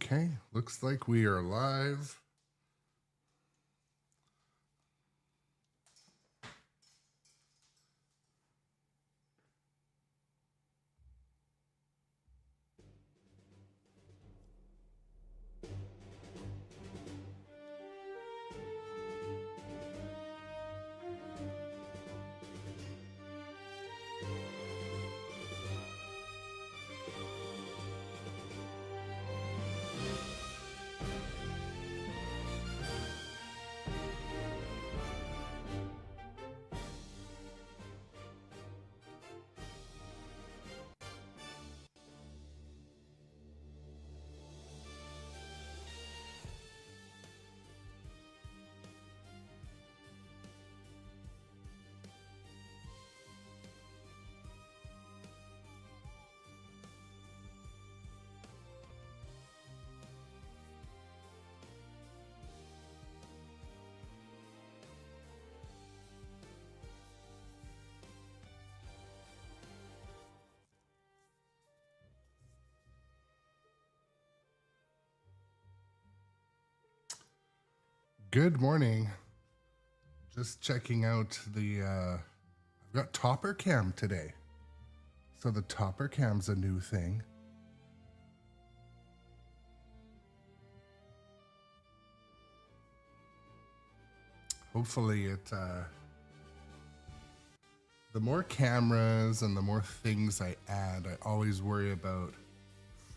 Okay, looks like we are live. Good morning. Just checking out the, I've got Topper Cam today. So the Topper Cam's a new thing. Hopefully the more cameras and the more things I add, I always worry about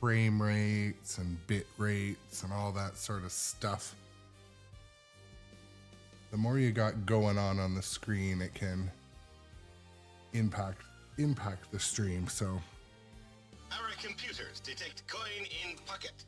frame rates and bit rates and all that sort of stuff. The more you got going on the screen, it can impact the stream. So our computers detect coin in pocket.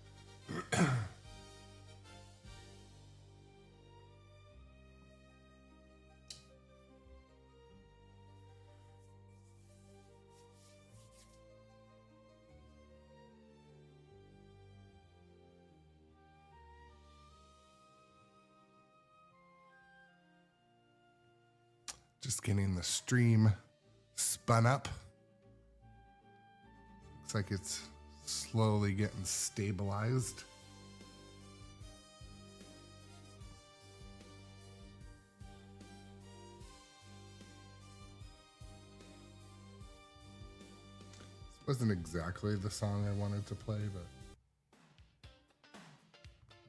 just getting the stream spun up. Looks like it's slowly getting stabilized. This wasn't exactly the song I wanted to play, but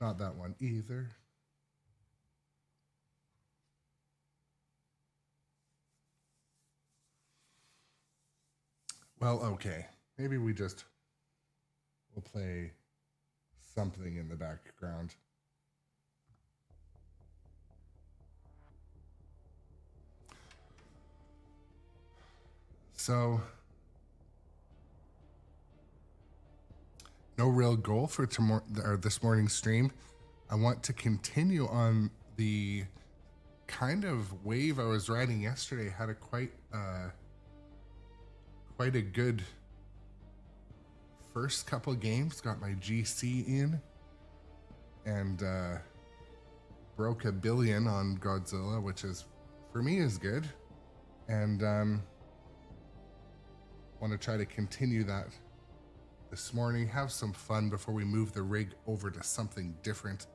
not that one either. Well, okay. Maybe we'll play something in the background. So, no real goal for this morning's stream. I want to continue on the kind of wave I was riding yesterday. Had a quite a good first couple games. Got my GC in and broke $1 billion on Godzilla, which is for me is good. And want to try to continue that this morning. Have some fun before we move the rig over to something different.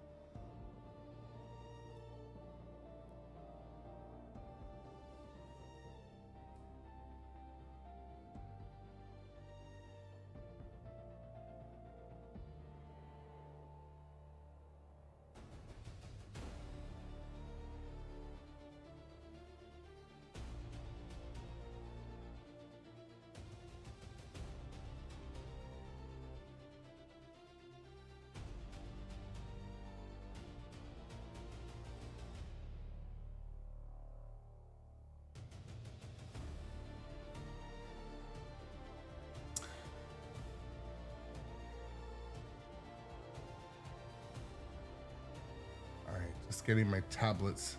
Just getting my tablets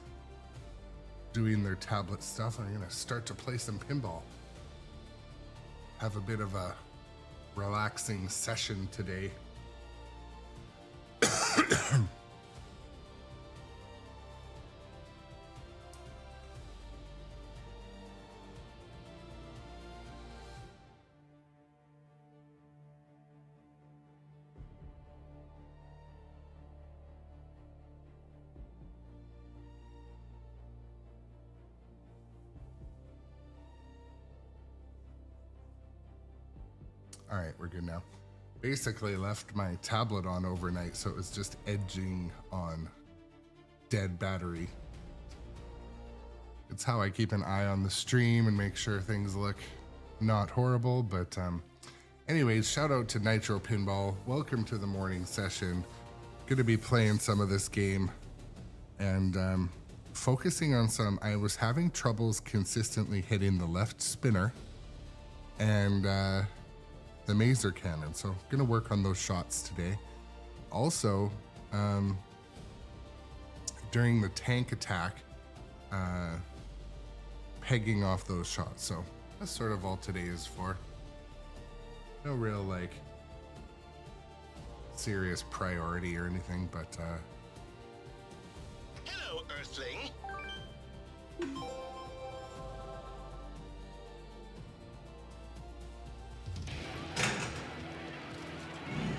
doing their tablet stuff. I'm gonna start to play some pinball. Have a bit of a relaxing session today. All right, we're good now. Basically left my tablet on overnight, so it was just edging on dead battery. It's how I keep an eye on the stream and make sure things look not horrible. But anyways, shout out to nitropinball. Welcome to the morning session. Going to be playing some of this game and focusing on some. I was having troubles consistently hitting the left spinner and the mazer cannon, so gonna work on those shots today. Also, during the tank attack, pegging off those shots. So that's sort of all today is for. No real like serious priority or anything, but Hello, Earthling.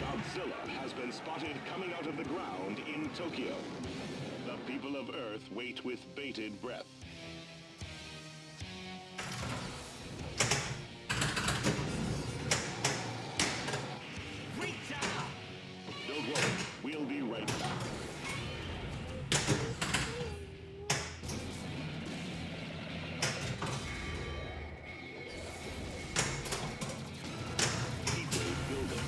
Godzilla has been spotted coming out of the ground in Tokyo. The people of Earth wait with bated breath. Don't worry, we'll be right back. Heatwave building.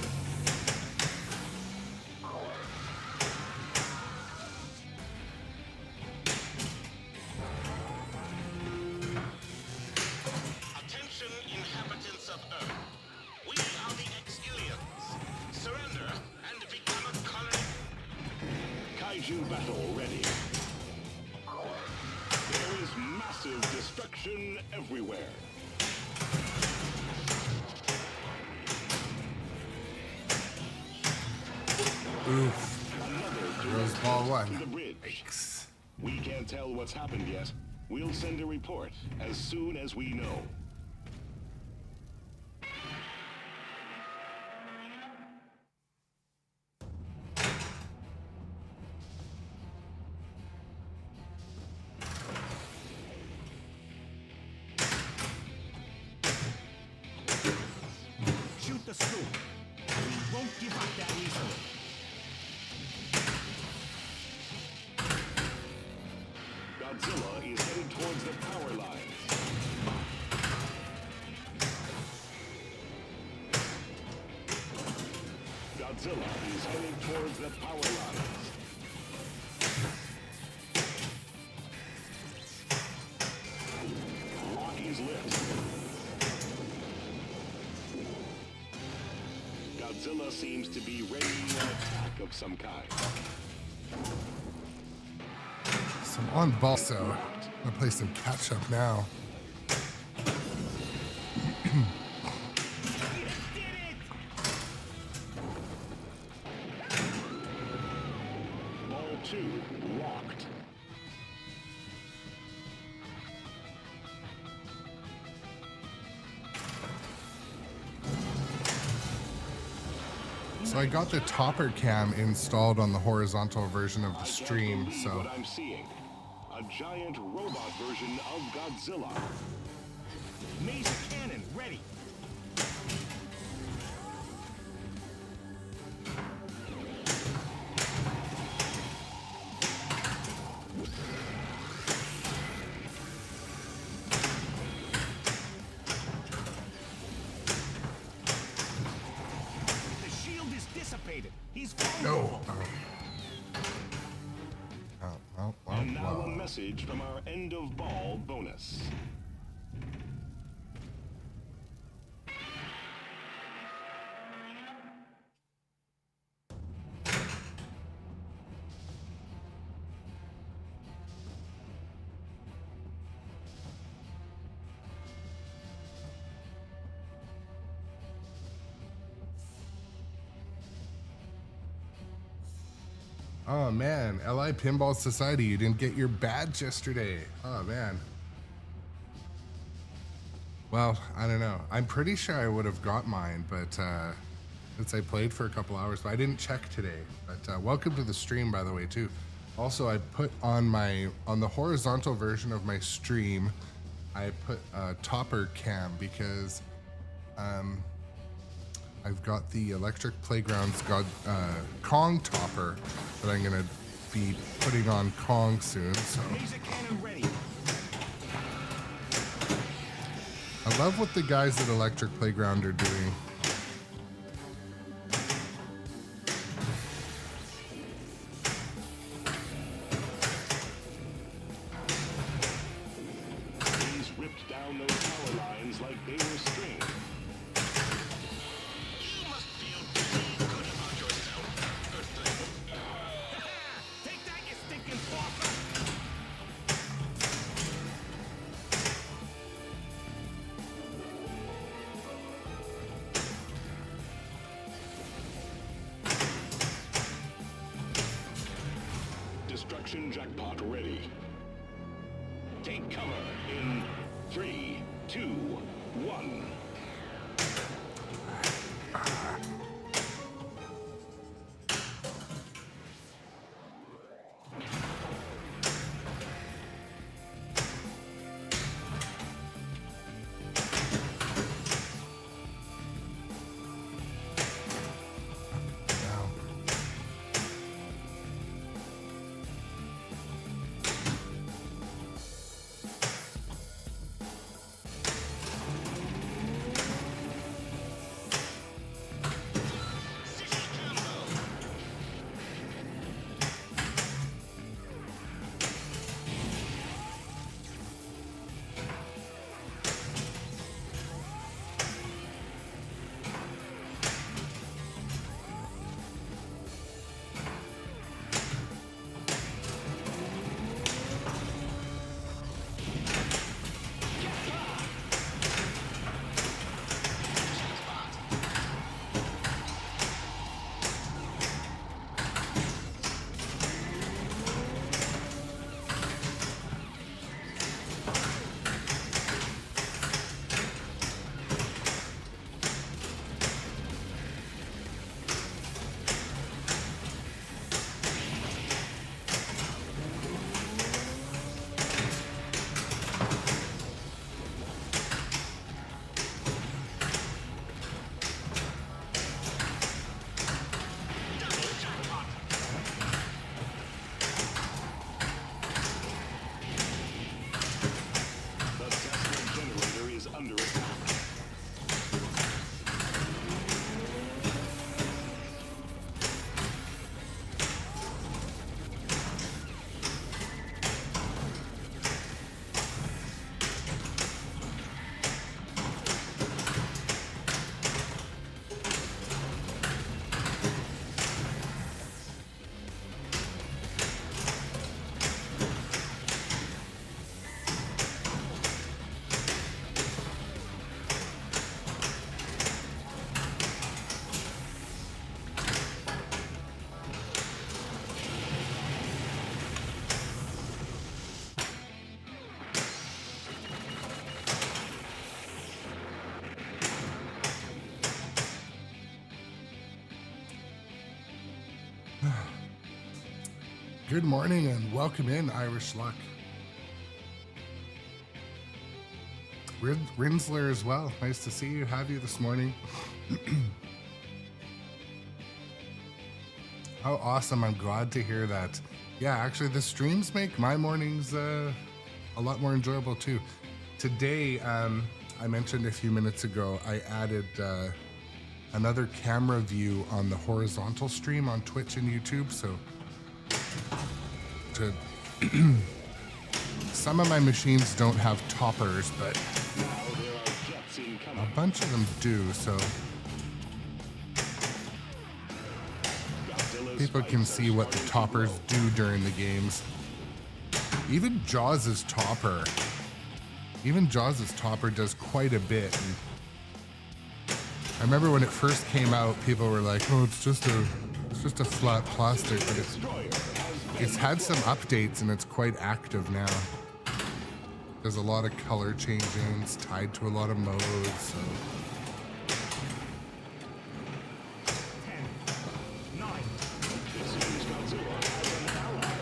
Attention, inhabitants of Earth. We are the aliens. Surrender and become a colony. Kaiju battle ready. There is massive destruction everywhere. oof. Another Rose ball to the one. bridge. Yikes. We can't tell what's happened yet. We'll send a report as soon as we know. Shoot the scoop. We won't give up that easily. Godzilla is headed towards the power lines. Godzilla is heading towards the power lines. Lock is lit. Godzilla seems to be readying an attack of some kind. So I'm on ball, so I'm gonna play some catch up now. Ball 2 locked. So I got the topper cam installed on the horizontal version of the I can't stream, believe so what I'm seeing. A giant robot version of Godzilla. Mazer cannon ready. The shield is dissipated. He's vulnerable. no. And now a message from our end of ball bonus. Oh man, LI Pinball Society, you didn't get your badge yesterday. Oh man. Well, I don't know. I'm pretty sure I would have got mine, but since I played for a couple hours, but I didn't check today. But welcome to the stream, by the way, too. Also, I put on the horizontal version of my stream, I put a topper cam because I've got the Electric Playground's Kong topper that I'm gonna be putting on Kong soon. So Laser cannon ready. I love what the guys at Electric Playground are doing. He's ripped down those power lines like they were string. You must feel pretty good about yourself, Earthling. Take that, you stinking pauper. Destruction jackpot ready. Take cover in 3, 2, 1. Wow. City Campbell. The Tesla generator is under attack. Good morning and welcome in, Irish Luck. Rinsler as well. Nice to see you, have you this morning. How awesome. I'm glad to hear that. Yeah, actually the streams make my mornings a lot more enjoyable too. Today, I mentioned a few minutes ago, I added another camera view on the horizontal stream on Twitch and YouTube. So some of my machines don't have toppers, but Now there are jets incoming. a bunch of them do, so Godzilla's people can see what the toppers do during the games. Even Jaws' topper does quite a bit. And I remember when it first came out, people were like, "Oh, it's just a flat plastic," but it's had some updates and it's quite active now. There's a lot of color changing. It's tied to a lot of modes. So. 10, 9, It seems Godzilla has an ally.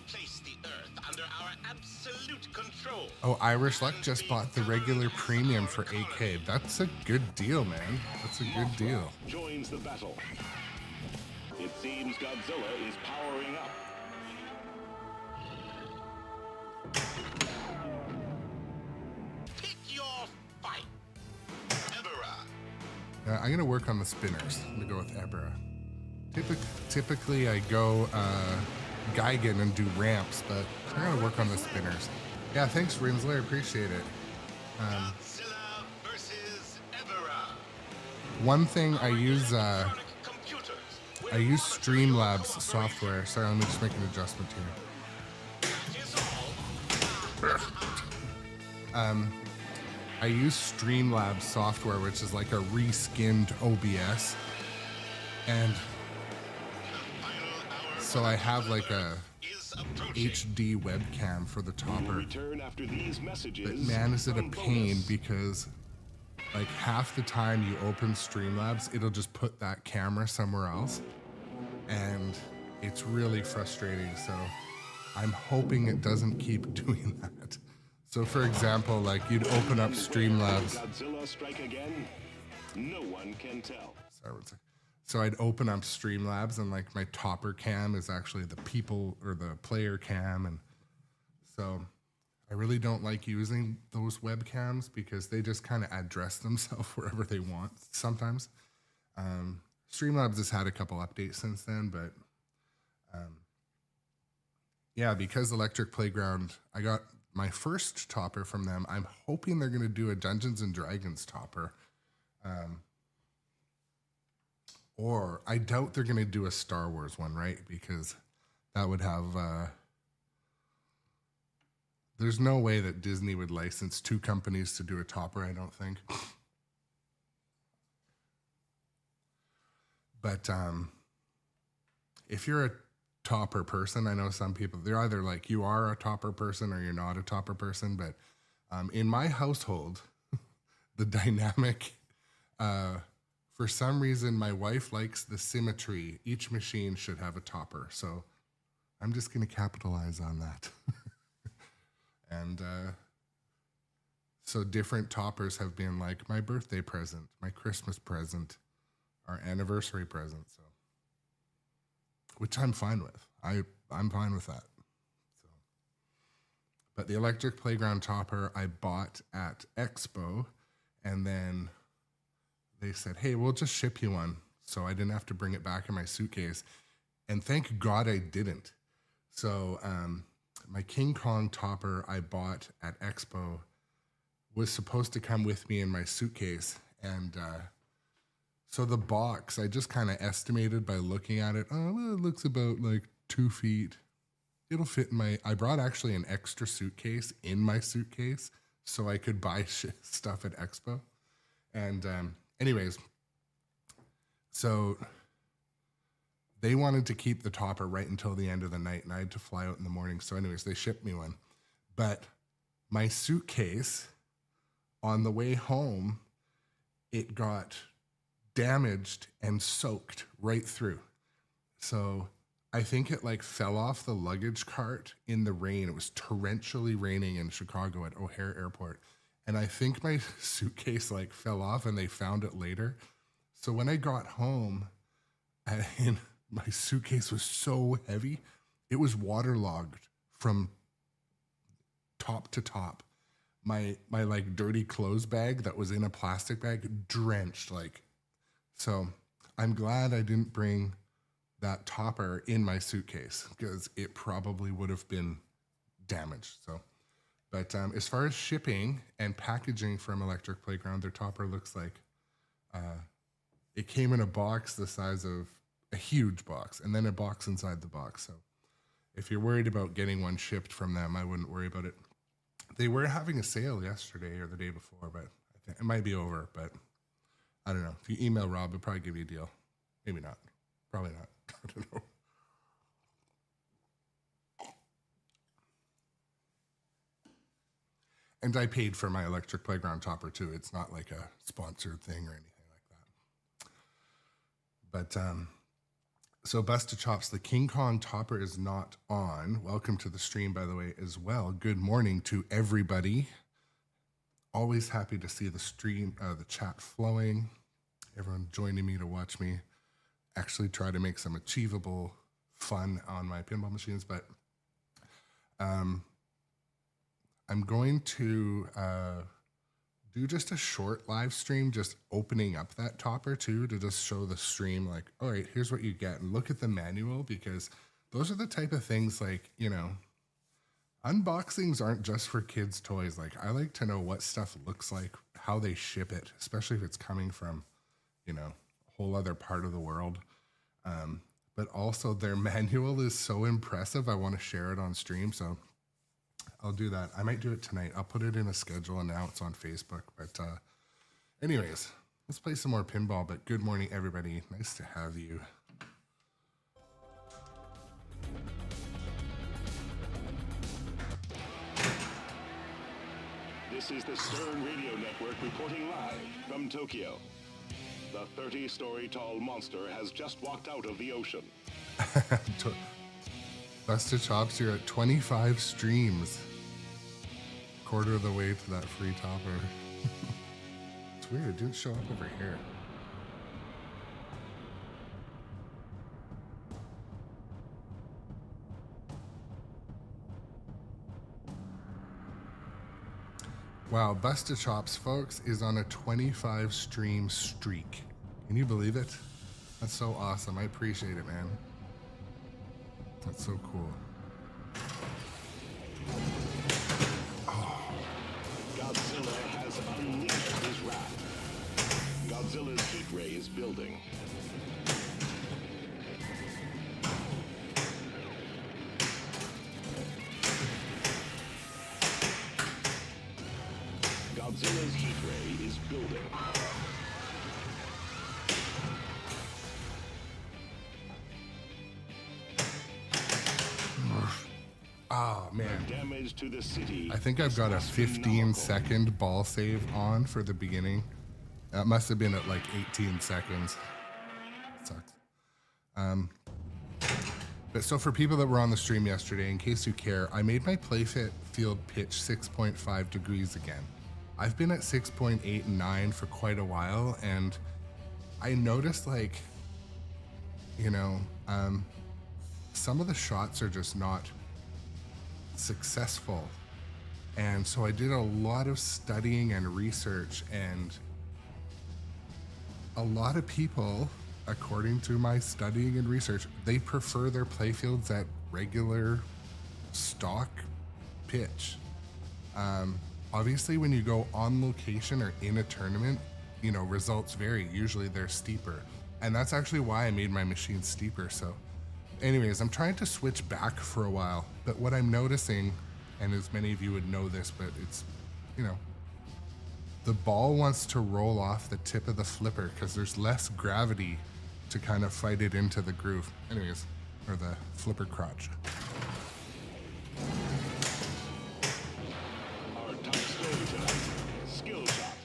Place the Earth under our absolute absolute control. Oh, Irish Luck just bought the regular premium for 8K. That's a good deal, man. That's a good deal. Joins the battle. It seems Godzilla is powering up. Pick your fight. Ebera. I'm going to work on the spinners. I'm going to go with Ebra. Typically, I go Geigen and do ramps, but I'm going to work on the spinners. Yeah, thanks, Rinsler. I appreciate it. Godzilla versus Ebera. One thing I use Electronic computers. Streamlabs software. Sorry, let me just make an adjustment here. That is all. I use Streamlabs software, which is like a reskinned OBS, and so I have like a Is approaching. HD webcam for the topper. Return after these messages. But man, is it a from pain bonus. because like half the time you open Streamlabs, it'll just put that camera somewhere else, and it's really frustrating. So I'm hoping it doesn't keep doing that. So for example, like you'd open up Streamlabs. Godzilla strike again? No one can tell. Sorry, one sec. So I'd open up Streamlabs and like my topper cam is actually the people or the player cam, and so I really don't like using those webcams because they just kind of address themselves wherever they want sometimes. Streamlabs has had a couple updates since then, but yeah, because Electric Playground, I got my first topper from them. I'm hoping they're going to do a Dungeons and Dragons topper. Or I doubt they're going to do a Star Wars one, right? Because that would have... there's no way that Disney would license two companies to do a topper, I don't think. But if you're a topper person, I know some people, they're either like you are a topper person or you're not a topper person. But in my household, the dynamic... for some reason, my wife likes the symmetry. Each machine should have a topper. So I'm just going to capitalize on that. And so different toppers have been like my birthday present, my Christmas present, our anniversary present. So, which I'm fine with. I'm fine with that. So, but the Electric Playground topper I bought at Expo, and then they said, hey, we'll just ship you one. So I didn't have to bring it back in my suitcase. And thank God I didn't. So my King Kong topper I bought at Expo was supposed to come with me in my suitcase. And so the box, I just kind of estimated by looking at it. Oh, well, it looks about like 2 feet. It'll fit in my, I brought actually an extra suitcase in my suitcase so I could buy stuff at Expo. And anyways, so they wanted to keep the topper right until the end of the night, and I had to fly out in the morning. So anyways, they shipped me one. But my suitcase, on the way home, it got damaged and soaked right through. So I think it like fell off the luggage cart in the rain. It was torrentially raining in Chicago at O'Hare Airport. And I think my suitcase like fell off and they found it later. So when I got home, and my suitcase was so heavy, it was waterlogged from top to top. My like dirty clothes bag that was in a plastic bag drenched like. So I'm glad I didn't bring that topper in my suitcase because it probably would have been damaged. So. But as far as shipping and packaging from Electric Playground, their topper looks like it came in a box the size of a huge box, and then a box inside the box. So if you're worried about getting one shipped from them, I wouldn't worry about it. They were having a sale yesterday or the day before, but I think it might be over. But I don't know. If you email Rob, he'll probably give you a deal. Maybe not. Probably not. I don't know. And I paid for my Electric Playground topper too. It's not like a sponsored thing or anything like that. But So Busted Chops, the King Kong topper is not on. Welcome to the stream, by the way, as well. Good morning to everybody. Always happy to see the stream, the chat flowing. Everyone joining me to watch me actually try to make some achievable fun on my pinball machines. But I'm going to do just a short live stream, just opening up that topper too, to just show the stream like, all right, here's what you get, and look at the manual, because those are the type of things like, you know, unboxings aren't just for kids' toys. Like, I like to know what stuff looks like, how they ship it, especially if it's coming from, you know, a whole other part of the world. But also their manual is so impressive. I want to share it on stream, so I'll do that. I might do it tonight. I'll put it in a schedule and now it's on Facebook. But anyways, let's play some more pinball. But good morning, everybody. Nice to have you. This is the Stern Radio Network reporting live from Tokyo. The 30-story tall monster has just walked out of the ocean. Busted Chops, you're at 25 streams. Quarter of the way to that free topper. It's weird, it didn't show up over here. Wow, Busted Chops, folks, is on a 25 stream streak. Can you believe it? That's so awesome. I appreciate it, man. That's so cool. Godzilla has unleashed his wrath. Godzilla's heat ray is building. Godzilla's heat ray is building. Oh, man. Damage to the city. I think I've got a 15-second ball save on for the beginning. That must have been at like 18 seconds. Sucks. But so for people that were on the stream yesterday, in case you care, I made my playfield pitch 6.5 degrees again. I've been at 6.8 and 9 for quite a while, and I noticed, like, you know, some of the shots are just not successful. And so I did a lot of studying and research, and a lot of people, according to my studying and research, they prefer their playfields at regular stock pitch. Obviously, when you go on location or in a tournament, you know, results vary. Usually they're steeper. And that's actually why I made my machine steeper. So anyways, I'm trying to switch back for a while. But what I'm noticing, and as many of you would know this, but it's, you know, the ball wants to roll off the tip of the flipper because there's less gravity to kind of fight it into the groove. Anyways, or the flipper crotch. Our top story tonight, skill shot.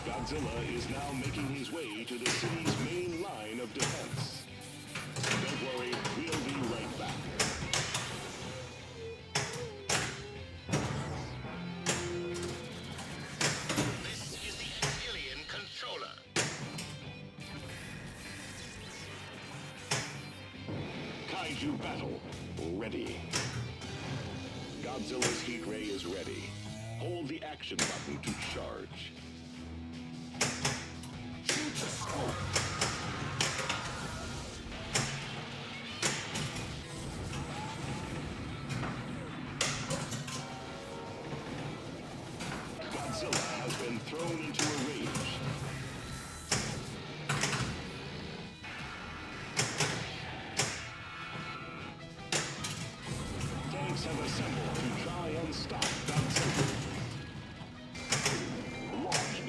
Godzilla is now making his way to the city's main line of defense. Don't worry, we'll be right back. This is the alien controller. Kaiju battle ready. Godzilla's heat ray is ready. Hold the action button to charge. Godzilla has been thrown into a rage. Tanks have assembled to try and stop Godzilla. Launch.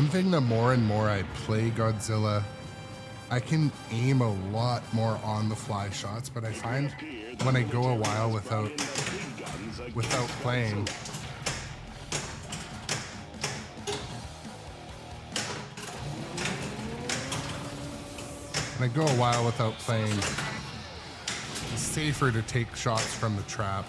One thing, the more and more I play Godzilla, I can aim a lot more on the fly shots, but I find when I go a while without playing, it's safer to take shots from the trap.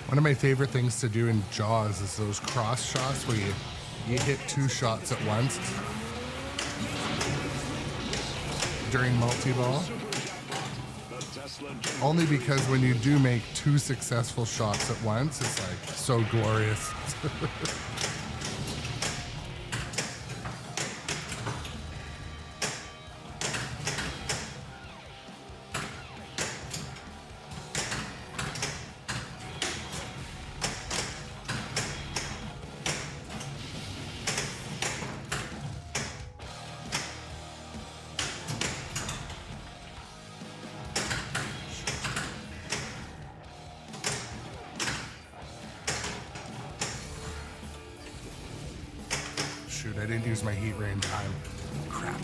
One of my favorite things to do in Jaws is those cross shots where you hit 2 shots at once during multi-ball. Only because when you do make 2 successful shots at once, it's like so glorious. Shoot, I didn't use my heat ray in time. Crap.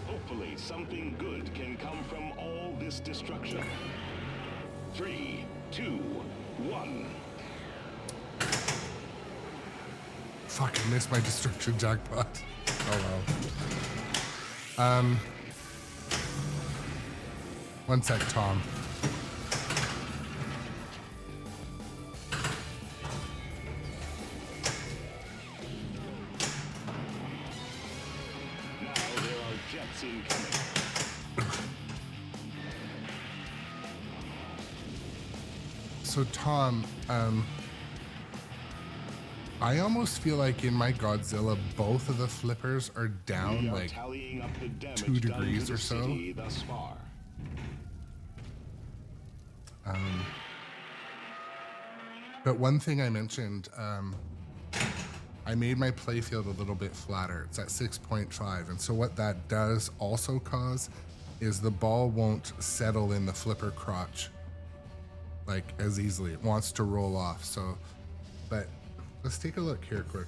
Hopefully something good can come from all this destruction. 3, 2, 1. Fuck, I missed my destruction jackpot. Oh well. One sec, Tom. Now there are jets incoming. So Tom, I almost feel like in my Godzilla, both of the flippers are down like Tallying up the damage 2 done degrees to or the so. city thus far. But one thing I mentioned, I made my playfield a little bit flatter. It's at 6.5. And so what that does also cause is the ball won't settle in the flipper crotch like as easily. It wants to roll off. So, but let's take a look here quick.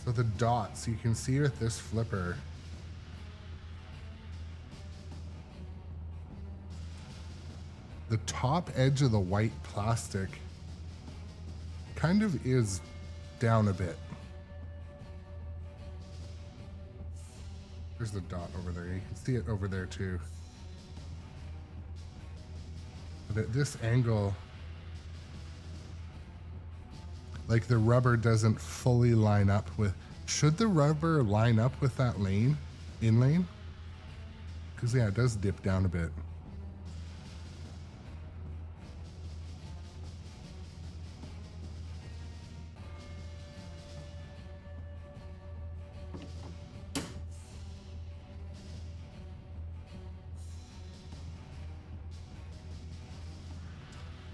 So the dots, you can see with this flipper, the top edge of the white plastic kind of is down a bit. There's the dot over there. You can see it over there too. But at this angle, like the rubber doesn't fully line up with, should the rubber line up with that lane, in lane? Because yeah, it does dip down a bit.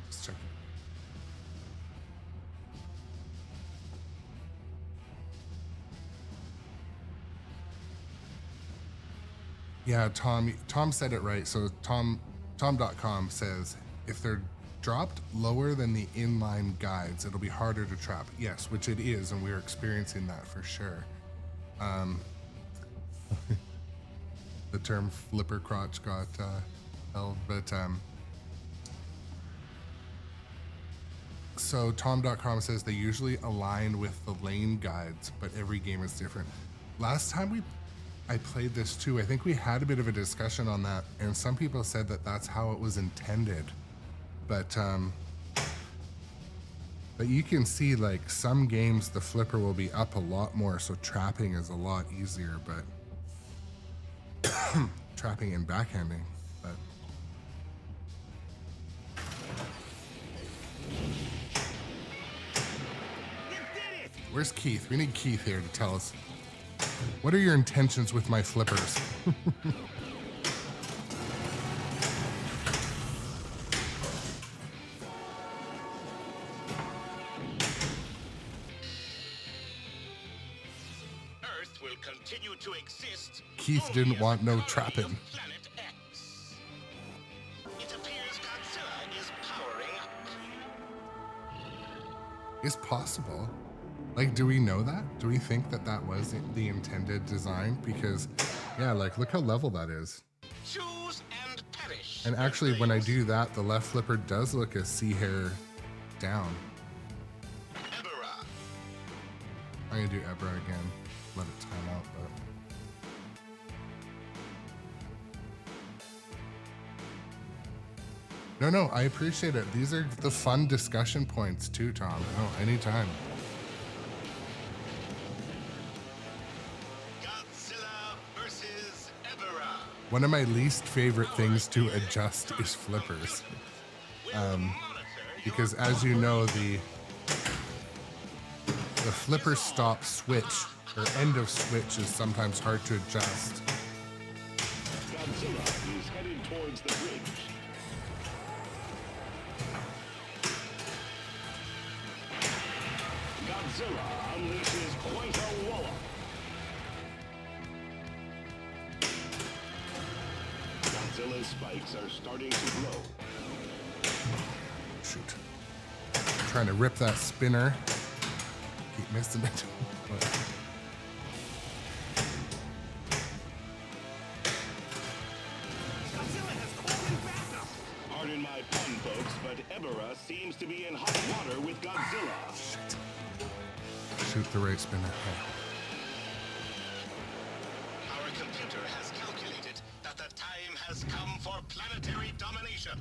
Let's check. Yeah, Tom said it right. So Tom.com says if they're dropped lower than the inline guides, it'll be harder to trap. Yes, which it is, and we're experiencing that for sure. The term flipper crotch got held, but so Tom.com says they usually align with the lane guides, but every game is different. Last time I played this too, I think we had a bit of a discussion on that, and some people said that that's how it was intended. But But you can see like some games the flipper will be up a lot more, so trapping is a lot easier, but trapping and backhanding. But where's Keith? We need Keith here to tell us, what are your intentions with my flippers? Earth will continue to exist. Keith didn't want no trapping. Planet X. It appears Godzilla is powering up. It's possible. Like, do we know that? Do we think that that was the intended design? Because, yeah, like, look how level that is. Choose and perish. And actually, when I do that, the left flipper does look a sea hair down. Ebera. I'm gonna do Ebra again. Let it time out, but. No, I appreciate it. These are the fun discussion points too, Tom. Oh, anytime. Godzilla versus Ebera. One of my least favorite things to adjust is flippers. Because as you know, the flipper stop switch or end of switch is sometimes hard to adjust. Godzilla is headed towards the bridge. Godzilla unleashes quite a wallop. Godzilla's spikes are starting to glow. Shoot. Trying to rip that spinner. Keep missing it. Pardon my pun, folks, but Ebera seems to be in hot water with Godzilla. Shit. Shoot the right spinner. Oh. Our computer has calculated that the time has come for planetary domination.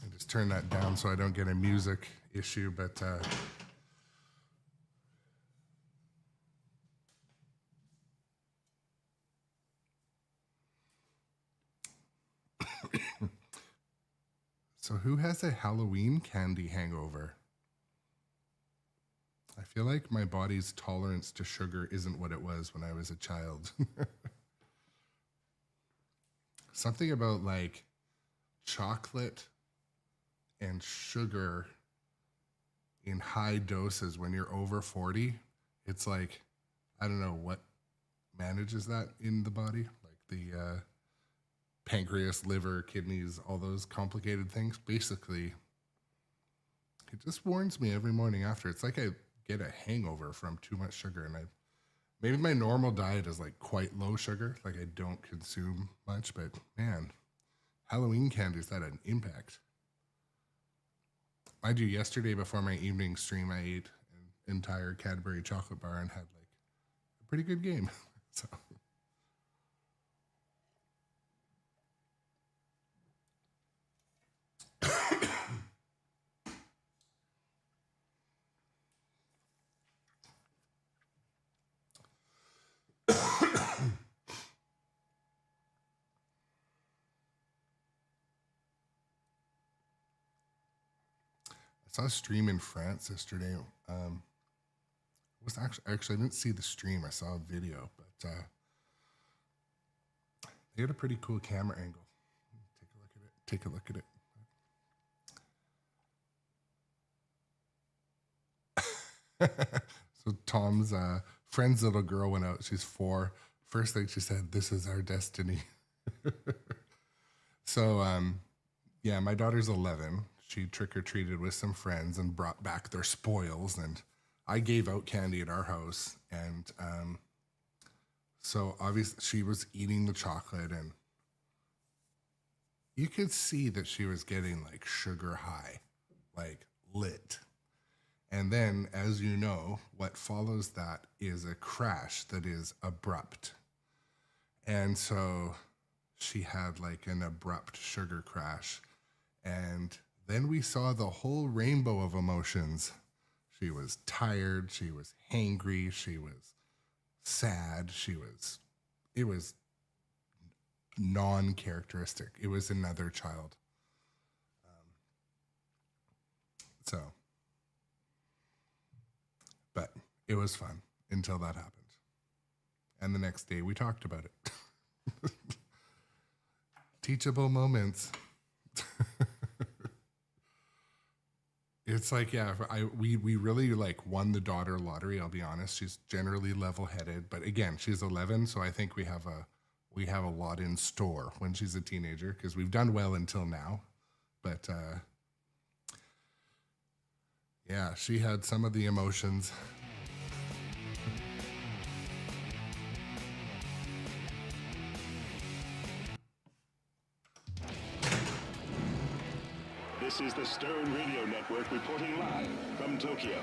I just turn that down so I don't get a music issue, but so who has a Halloween candy hangover? I feel like my body's tolerance to sugar isn't what it was when I was a child. Something about like chocolate and sugar in high doses when you're over 40, it's like, I don't know what manages that in the body, like the pancreas, liver, kidneys, all those complicated things. Basically, it just warns me every morning after. It's like I get a hangover from too much sugar, and maybe my normal diet is like quite low sugar, like I don't consume much, but man, Halloween candy's had an impact. I do. Yesterday before my evening stream, I ate an entire Cadbury chocolate bar and had like a pretty good game. So I saw a stream in France yesterday. Was actually I didn't see the stream. I saw a video, but they had a pretty cool camera angle. Take a look at it. So Tom's friend's little girl went out. She's 4. First thing she said, "This is our destiny." So yeah, my daughter's 11. She trick-or-treated with some friends and brought back their spoils, and I gave out candy at our house, and so obviously she was eating the chocolate, and you could see that she was getting like sugar high, like lit. And then, as you know, what follows that is a crash that is abrupt. And so she had like an abrupt sugar crash. And then we saw the whole rainbow of emotions. She was tired, she was hangry, she was sad, it was non-characteristic. It was another child. But it was fun until that happened. And the next day we talked about it. Teachable moments. It's like, yeah, we really like won the daughter lottery. I'll be honest. She's generally level-headed, but again, she's 11. So I think we have a lot in store when she's a teenager, because we've done well until now. But yeah, she had some of the emotions. This is the Stern Radio Network reporting live from Tokyo.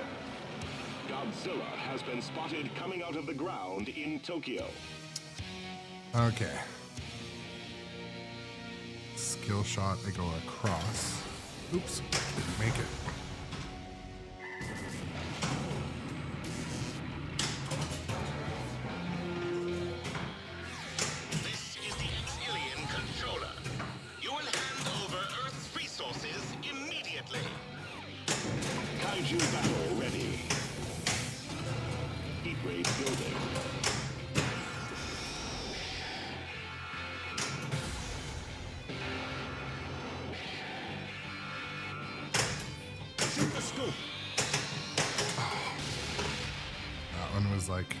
Godzilla has been spotted coming out of the ground in Tokyo. Okay. Skill shot, I go across. Oops, didn't make it. This is the X-Alien controller. You will hand over Earth's resources immediately. Kaiju battle ready. Heat ray building. Shoot the scoop. That one was like,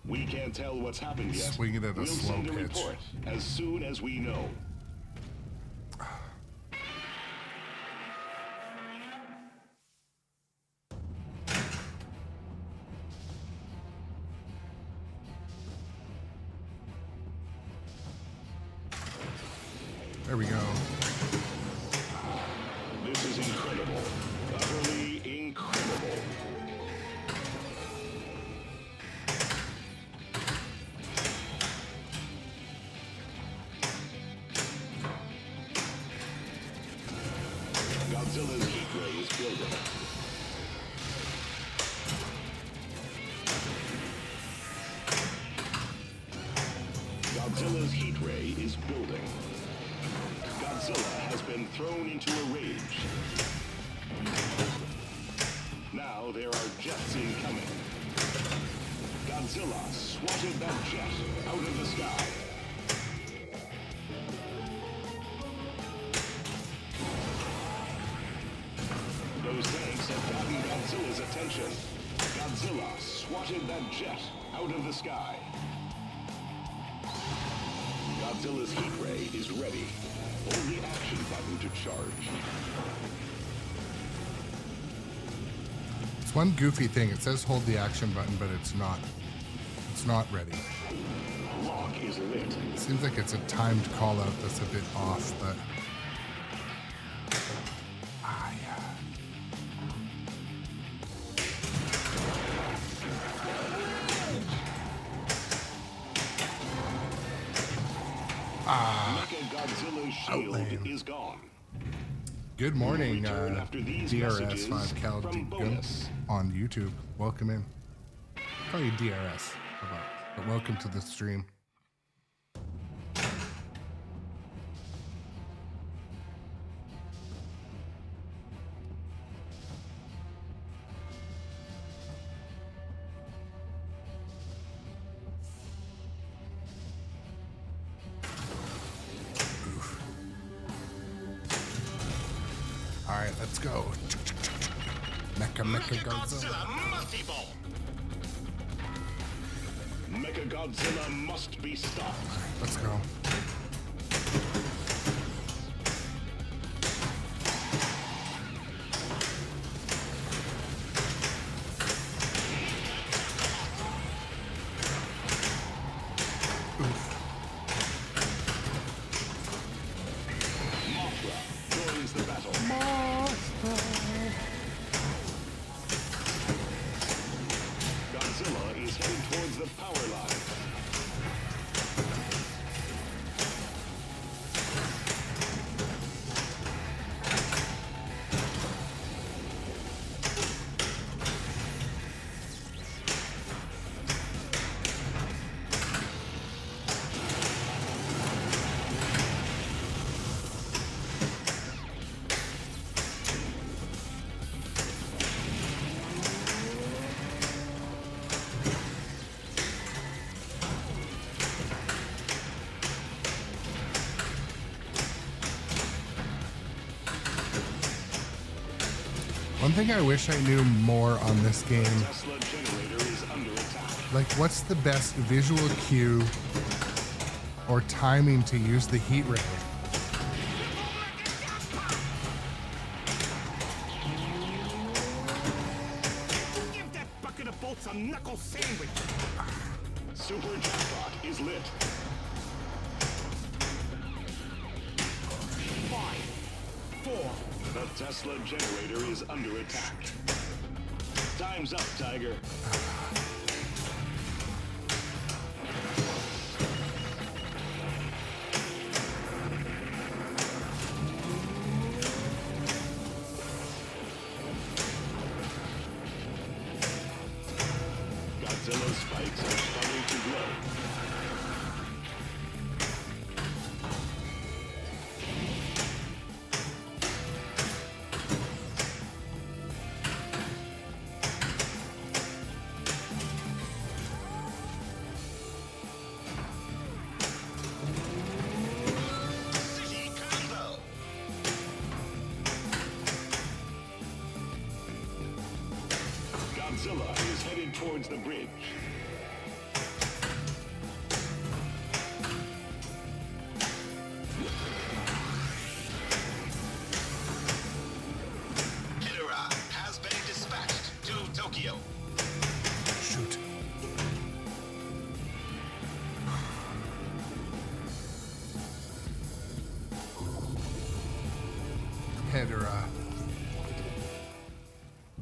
We can't tell what's happened yet. swing it at a We'll slow send a pitch. report as soon as we know. There we go. This is incredible. Utterly incredible. Godzilla's heat ray is building. Godzilla's heat ray is building. Godzilla has been thrown into a rage. Now there are jets incoming. Godzilla swatted that jet out of the sky. Those tanks have gotten Godzilla's attention. Godzilla swatted that jet out of the sky. Godzilla's heat ray is ready. Hold the action button to charge. It's one goofy thing. It says hold the action button, but it's not. It's not ready. Lock is lit. It seems like it's a timed call out that's a bit off, but. Yeah. Mechagodzilla's shield Outland. is gone. Good morning, Return after these messages DRS5 Cal from Bonus. on YouTube. Welcome in. Call you DRS. How about? But welcome to the stream. All right, let's go. Mecha Godzilla. Godzilla multi-ball. Mechagodzilla must be stopped. Let's go. Mothra joins the battle. One thing I wish I knew more on this game, Tesla generator is under attack. like what's the best visual cue or timing to use the heat ray? Give that bucket of bolts a knuckle sandwich. Super jackpot is lit. 5, 4. The Tesla generator is under attack. Time's up, Tiger. Godzilla's spikes are starting to glow. City combo. Godzilla is headed towards the bridge. Hidera has been dispatched to Tokyo. Shoot. Hedera.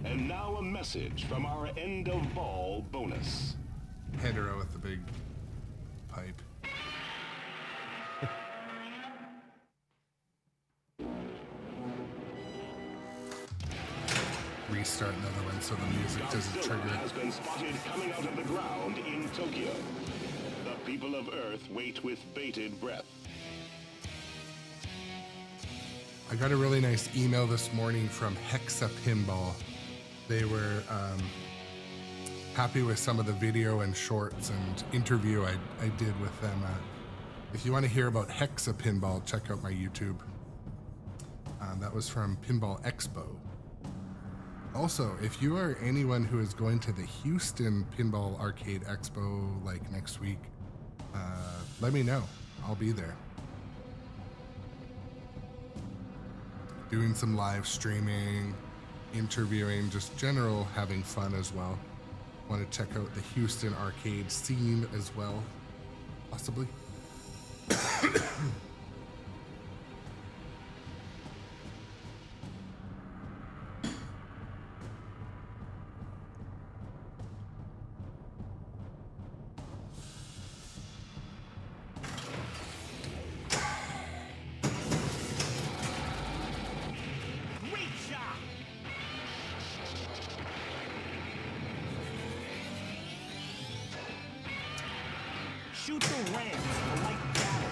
And now a message from our end of ball bonus. Hedera with the big pipe. Restart another one so the music doesn't Godzilla trigger. has been spotted coming out of the ground in Tokyo. The people of Earth wait with bated breath. I got a really nice email this morning from Pinball. They were happy with some of the video and shorts and interview I did with them. If you want to hear about Pinball, check out my YouTube. That was from Pinball Expo. Also, if you are anyone who is going to the Houston Pinball Arcade Expo like next week, let me know. I'll be there. Doing some live streaming, interviewing, just general having fun as well. Want to check out the Houston arcade scene as well, possibly. Great shot. Shoot the rams. I like battle.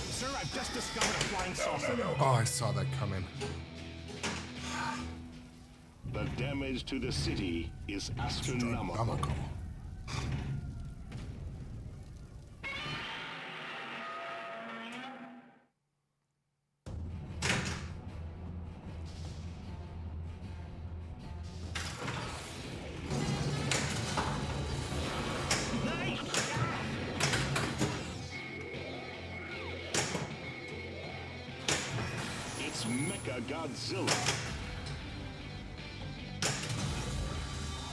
Sir, I've just discovered a flying saucer. Oh, I saw that coming. The damage to the city is astronomical. Astronomical. Nice shot. It's Mecha Godzilla.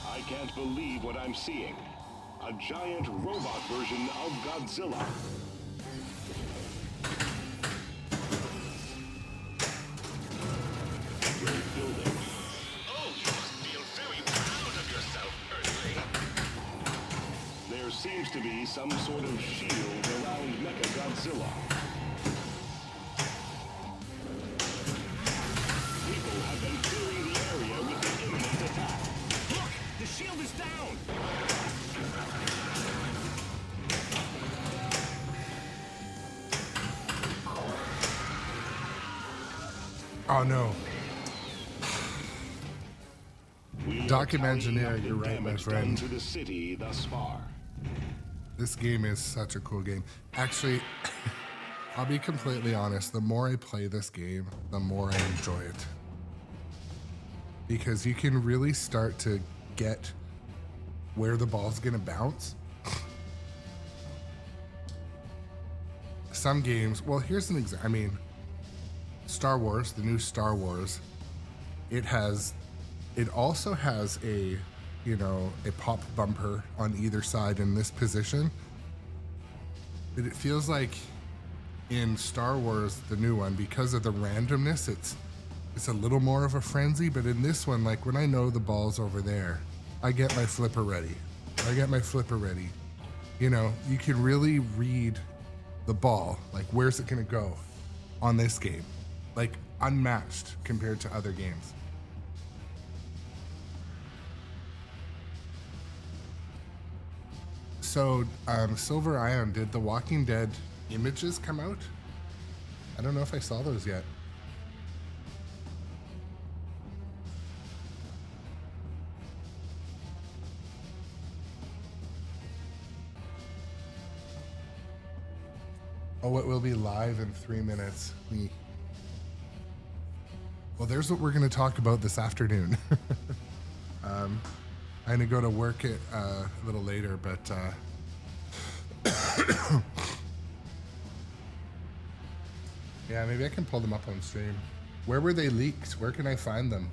I can't believe what I'm seeing. A giant robot version of Godzilla. Great building. Oh, you must feel very proud of yourself, Earthling. There seems to be some sort of shield around Mecha Godzilla. People have been clearing the area with the imminent attack. Look, the shield is down. Oh no. We Document are engineer, tallying up the you're right, my damage friend. done to the city thus far. This game is such a cool game. Actually, I'll be completely honest. The more I play this game, the more I enjoy it. Because you can really start to get where the ball's gonna bounce. Some games, well, here's an example. I mean, Star Wars, the new Star Wars, it also has a, a pop bumper on either side in this position. But it feels like in Star Wars, the new one, because of the randomness, it's a little more of a frenzy. But in this one, like when I know the ball's over there, I get my flipper ready. You can really read the ball, like where's it gonna go on this game, like unmatched compared to other games. So Silver Ion, did the Walking Dead images come out? I don't know if I saw those yet. Oh, it will be live in 3 minutes. Well, there's what we're going to talk about this afternoon. I'm going to go to work a little later, but yeah, maybe I can pull them up on stream. Where were they leaked? Where can I find them?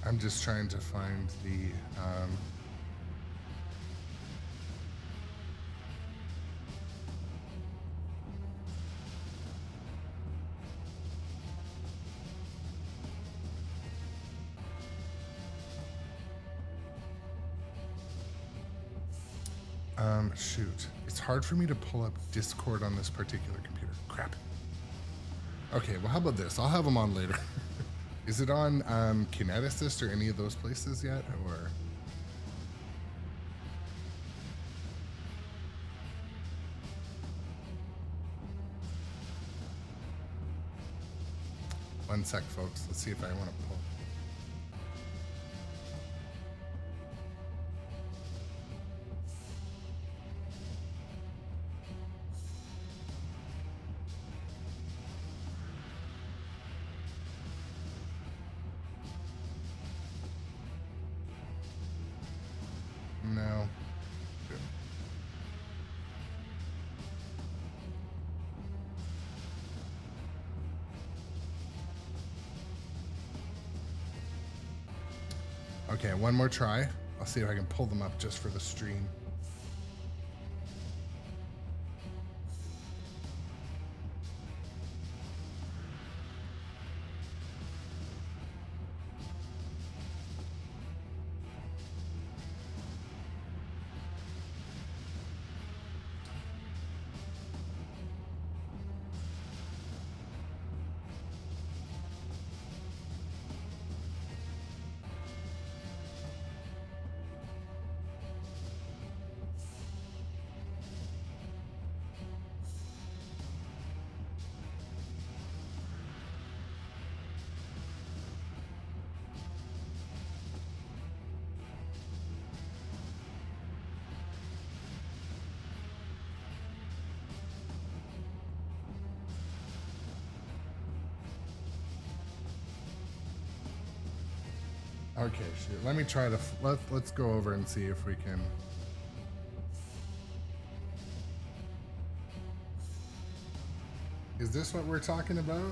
I'm just trying to find the shoot. It's hard for me to pull up Discord on this particular computer. Crap. Okay, well, how about this? I'll have them on later. Is it on Kineticist or any of those places yet, or? One sec, folks. Let's see if I want to pull. No. Good. Okay, one more try. I'll see if I can pull them up just for the stream. Okay, shoot. Let me try to let's go over and see if we can. Is this what we're talking about?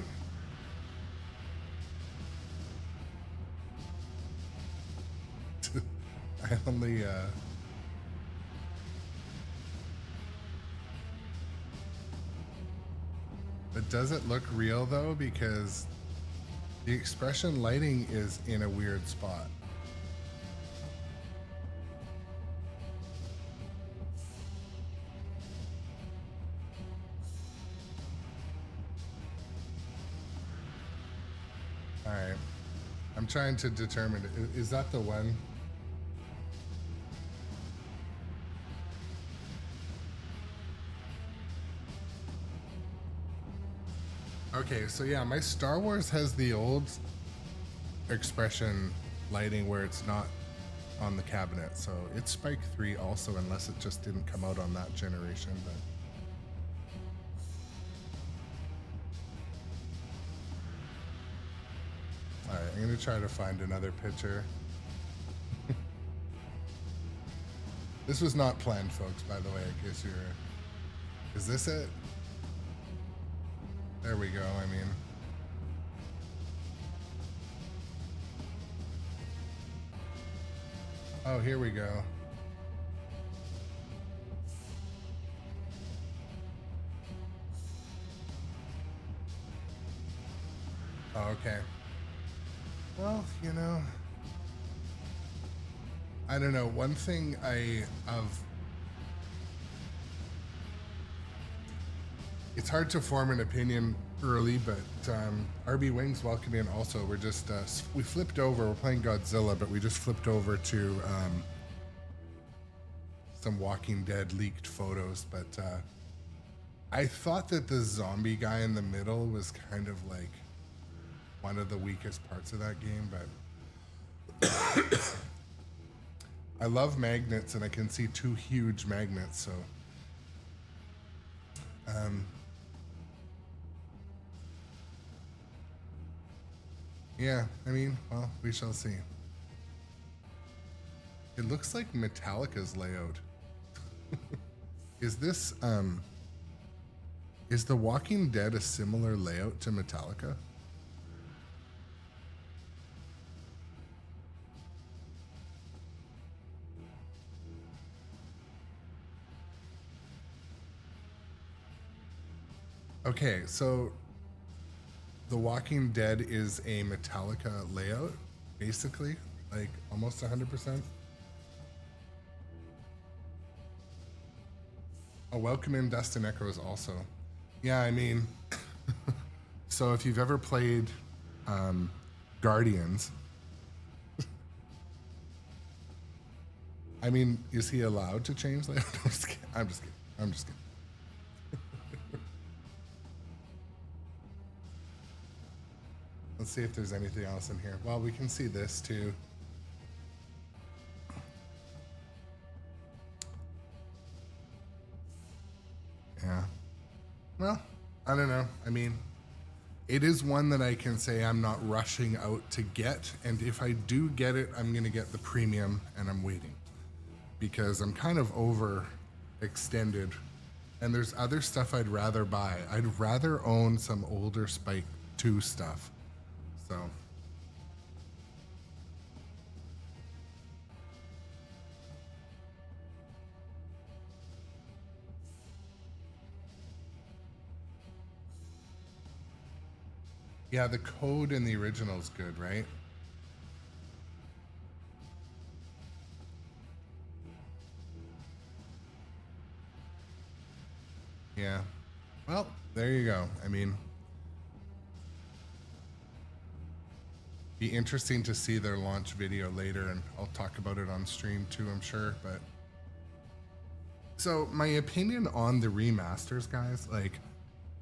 I only, But does it look real though? Because the expression lighting is in a weird spot. All right. I'm trying to determine, is that the one? Okay, so yeah, my Star Wars has the old expression lighting where it's not on the cabinet. So it's Spike 3 also, unless it just didn't come out on that generation. But all right, I'm gonna try to find another picture. This was not planned, folks, by the way, in case you're... Is this it? There we go, I mean. Oh, here we go. Oh, okay. Well, you know, I don't know. One thing it's hard to form an opinion early, but RB Wings, welcome in also. We're just, we flipped over, we're playing Godzilla, but we just flipped over to some Walking Dead leaked photos, but I thought that the zombie guy in the middle was kind of like one of the weakest parts of that game, but I love magnets and I can see two huge magnets, so yeah, I mean, well, we shall see. It looks like Metallica's layout. Is this, is The Walking Dead a similar layout to Metallica? Okay, so The Walking Dead is a Metallica layout, basically, like almost 100%. Oh, welcome in Dustin Echoes also. Yeah, I mean, so if you've ever played Guardians, I mean, is he allowed to change layout? I'm just kidding. I'm just kidding. I'm just kidding. Let's see if there's anything else in here. Well, we can see this too. Yeah. Well, I don't know. I mean, it is one that I can say I'm not rushing out to get. And if I do get it, I'm going to get the premium and I'm waiting. Because I'm kind of overextended. And there's other stuff I'd rather buy. I'd rather own some older Spike 2 stuff. So, yeah, the code in the original is good, right? Yeah. Well, there you go. I mean, be interesting to see their launch video later, and I'll talk about it on stream too, I'm sure. But so my opinion on the remasters, guys, like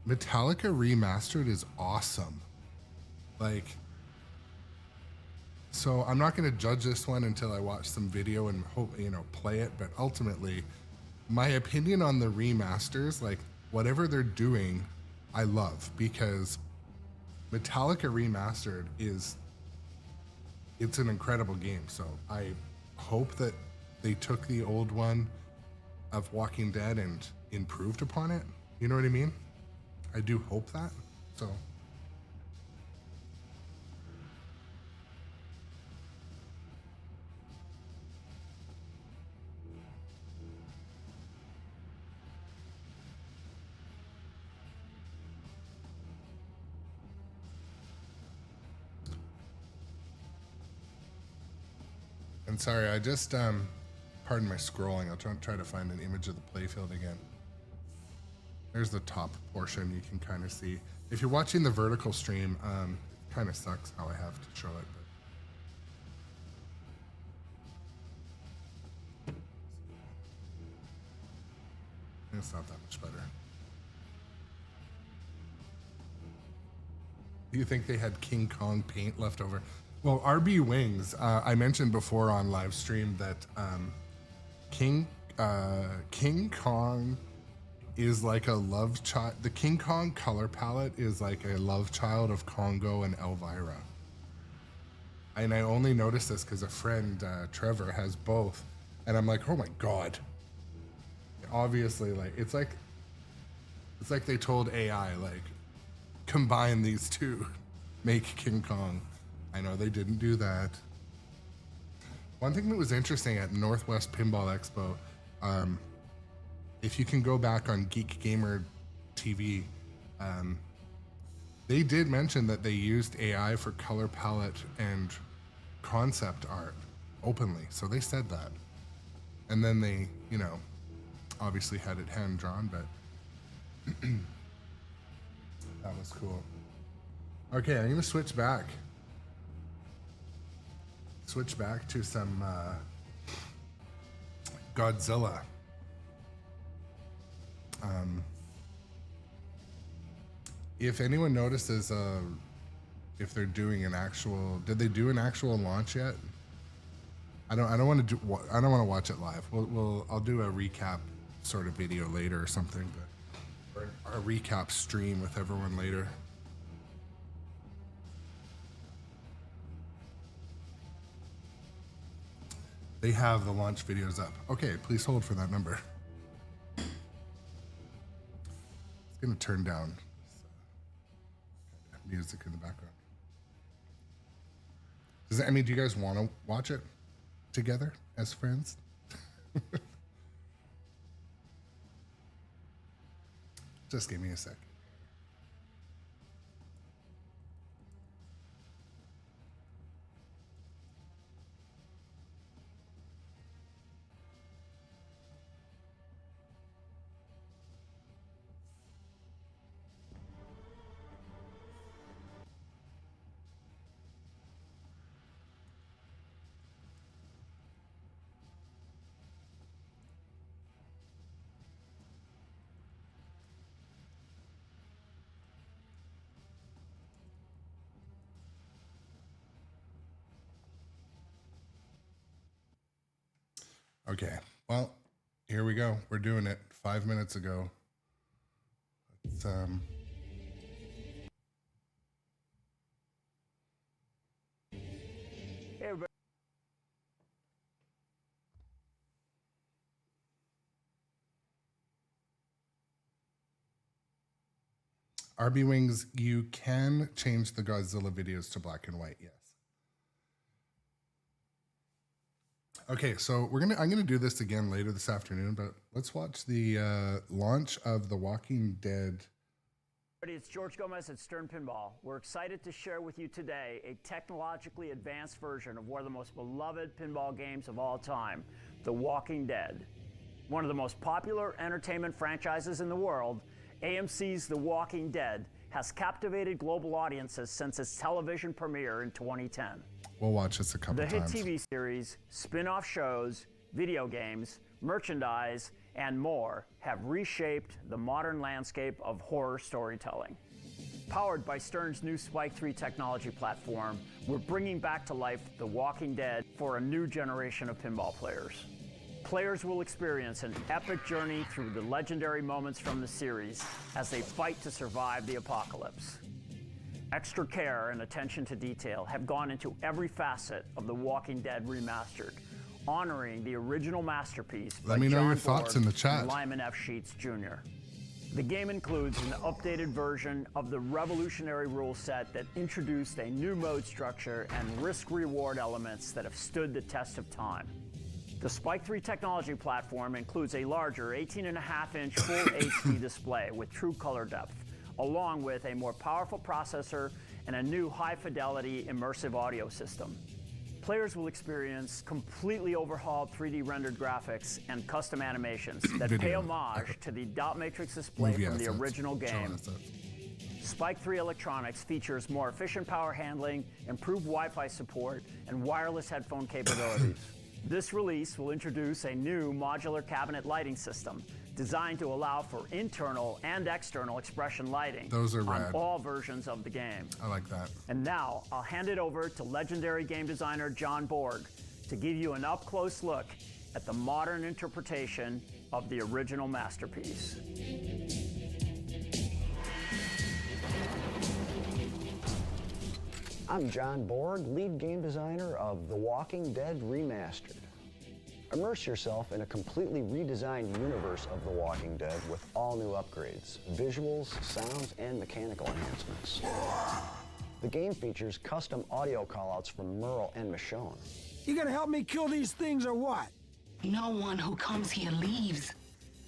Metallica Remastered is awesome. Like, so I'm not going to judge this one until I watch some video and hope, you know, play it. But ultimately, my opinion on the remasters, like whatever they're doing, I love, because Metallica Remastered it's an incredible game. So I hope that they took the old one of Walking Dead and improved upon it. You know what I mean? I do hope that. So. And sorry, I just, pardon my scrolling. I'll try to find an image of the playfield again. There's the top portion you can kind of see. If you're watching the vertical stream, it kind of sucks how I have to show it. But it's not that much better. Do you think they had King Kong paint left over? Well, RB Wings, I mentioned before on live stream that King Kong is like a love child. The King Kong color palette is like a love child of Congo and Elvira. And I only noticed this because a friend, Trevor, has both. And I'm like, oh my God. Obviously, like, it's like they told AI, like, combine these two, make King Kong. I know they didn't do that. One thing that was interesting at Northwest Pinball Expo, if you can go back on Geek Gamer TV, they did mention that they used AI for color palette and concept art openly. So they said that. And then they, you know, obviously had it hand drawn, but that was cool. Okay, I'm gonna switch back to some Godzilla. If anyone notices, if they're doing an actual, did they do an actual launch yet? I don't want to watch it live. I'll do a recap sort of video later or something, but or a recap stream with everyone later. They have the launch videos up. Okay, please hold for that number. It's gonna turn down music in the background. I mean, do you guys want to watch it together as friends? Just give me a sec. Okay, well, here we go. We're doing it 5 minutes ago. It's, Hey, everybody. RB Wings, you can change the Godzilla videos to black and white, yes. Okay, so I'm gonna do this again later this afternoon, but let's watch the launch of The Walking Dead. It's George Gomez at Stern Pinball. We're excited to share with you today a technologically advanced version of one of the most beloved pinball games of all time, The Walking Dead. One of the most popular entertainment franchises in the world, AMC's The Walking Dead has captivated global audiences since its television premiere in 2010. We'll watch this a couple times. The hit TV series, spin-off shows, video games, merchandise, and more have reshaped the modern landscape of horror storytelling. Powered by Stern's new Spike 3 technology platform, we're bringing back to life The Walking Dead for a new generation of pinball players. Players will experience an epic journey through the legendary moments from the series as they fight to survive the apocalypse. Extra care and attention to detail have gone into every facet of The Walking Dead Remastered, honoring the original masterpiece. Let me know your thoughts in the chat. Lyman F. Sheets Jr. The game includes an updated version of the revolutionary rule set that introduced a new mode structure and risk-reward elements that have stood the test of time. The Spike 3 technology platform includes a larger 18.5-inch full HD display with true color depth, along with a more powerful processor and a new high-fidelity immersive audio system. Players will experience completely overhauled 3D rendered graphics and custom animations that pay homage to the dot matrix display from the original game. Spike 3 electronics features more efficient power handling, improved Wi-Fi support, and wireless headphone capabilities. This release will introduce a new modular cabinet lighting system designed to allow for internal and external expression lighting on all versions of the game. I like that. And now I'll hand it over to legendary game designer John Borg to give you an up-close look at the modern interpretation of the original masterpiece. I'm John Borg, lead game designer of The Walking Dead Remastered. Immerse yourself in a completely redesigned universe of The Walking Dead with all new upgrades, visuals, sounds, and mechanical enhancements. The game features custom audio callouts from Merle and Michonne. You gonna help me kill these things or what? No one who comes here leaves.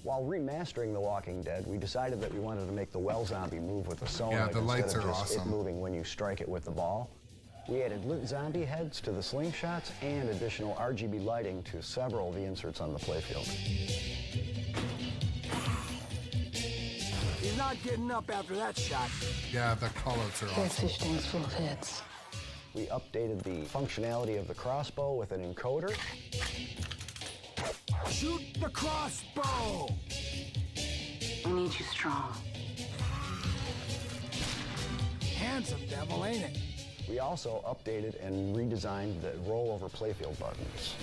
While remastering The Walking Dead, we decided that we wanted to make the well zombie move with the solenoid instead of just it moving when you strike it with the ball. We added lit zombie heads to the slingshots and additional RGB lighting to several of the inserts on the playfield. He's not getting up after that shot. Yeah, the callouts are That awesome. fish tank's full of heads. We updated the functionality of the crossbow with an encoder. Shoot the crossbow! We need you strong. Handsome devil, ain't it? We also updated and redesigned the rollover playfield buttons.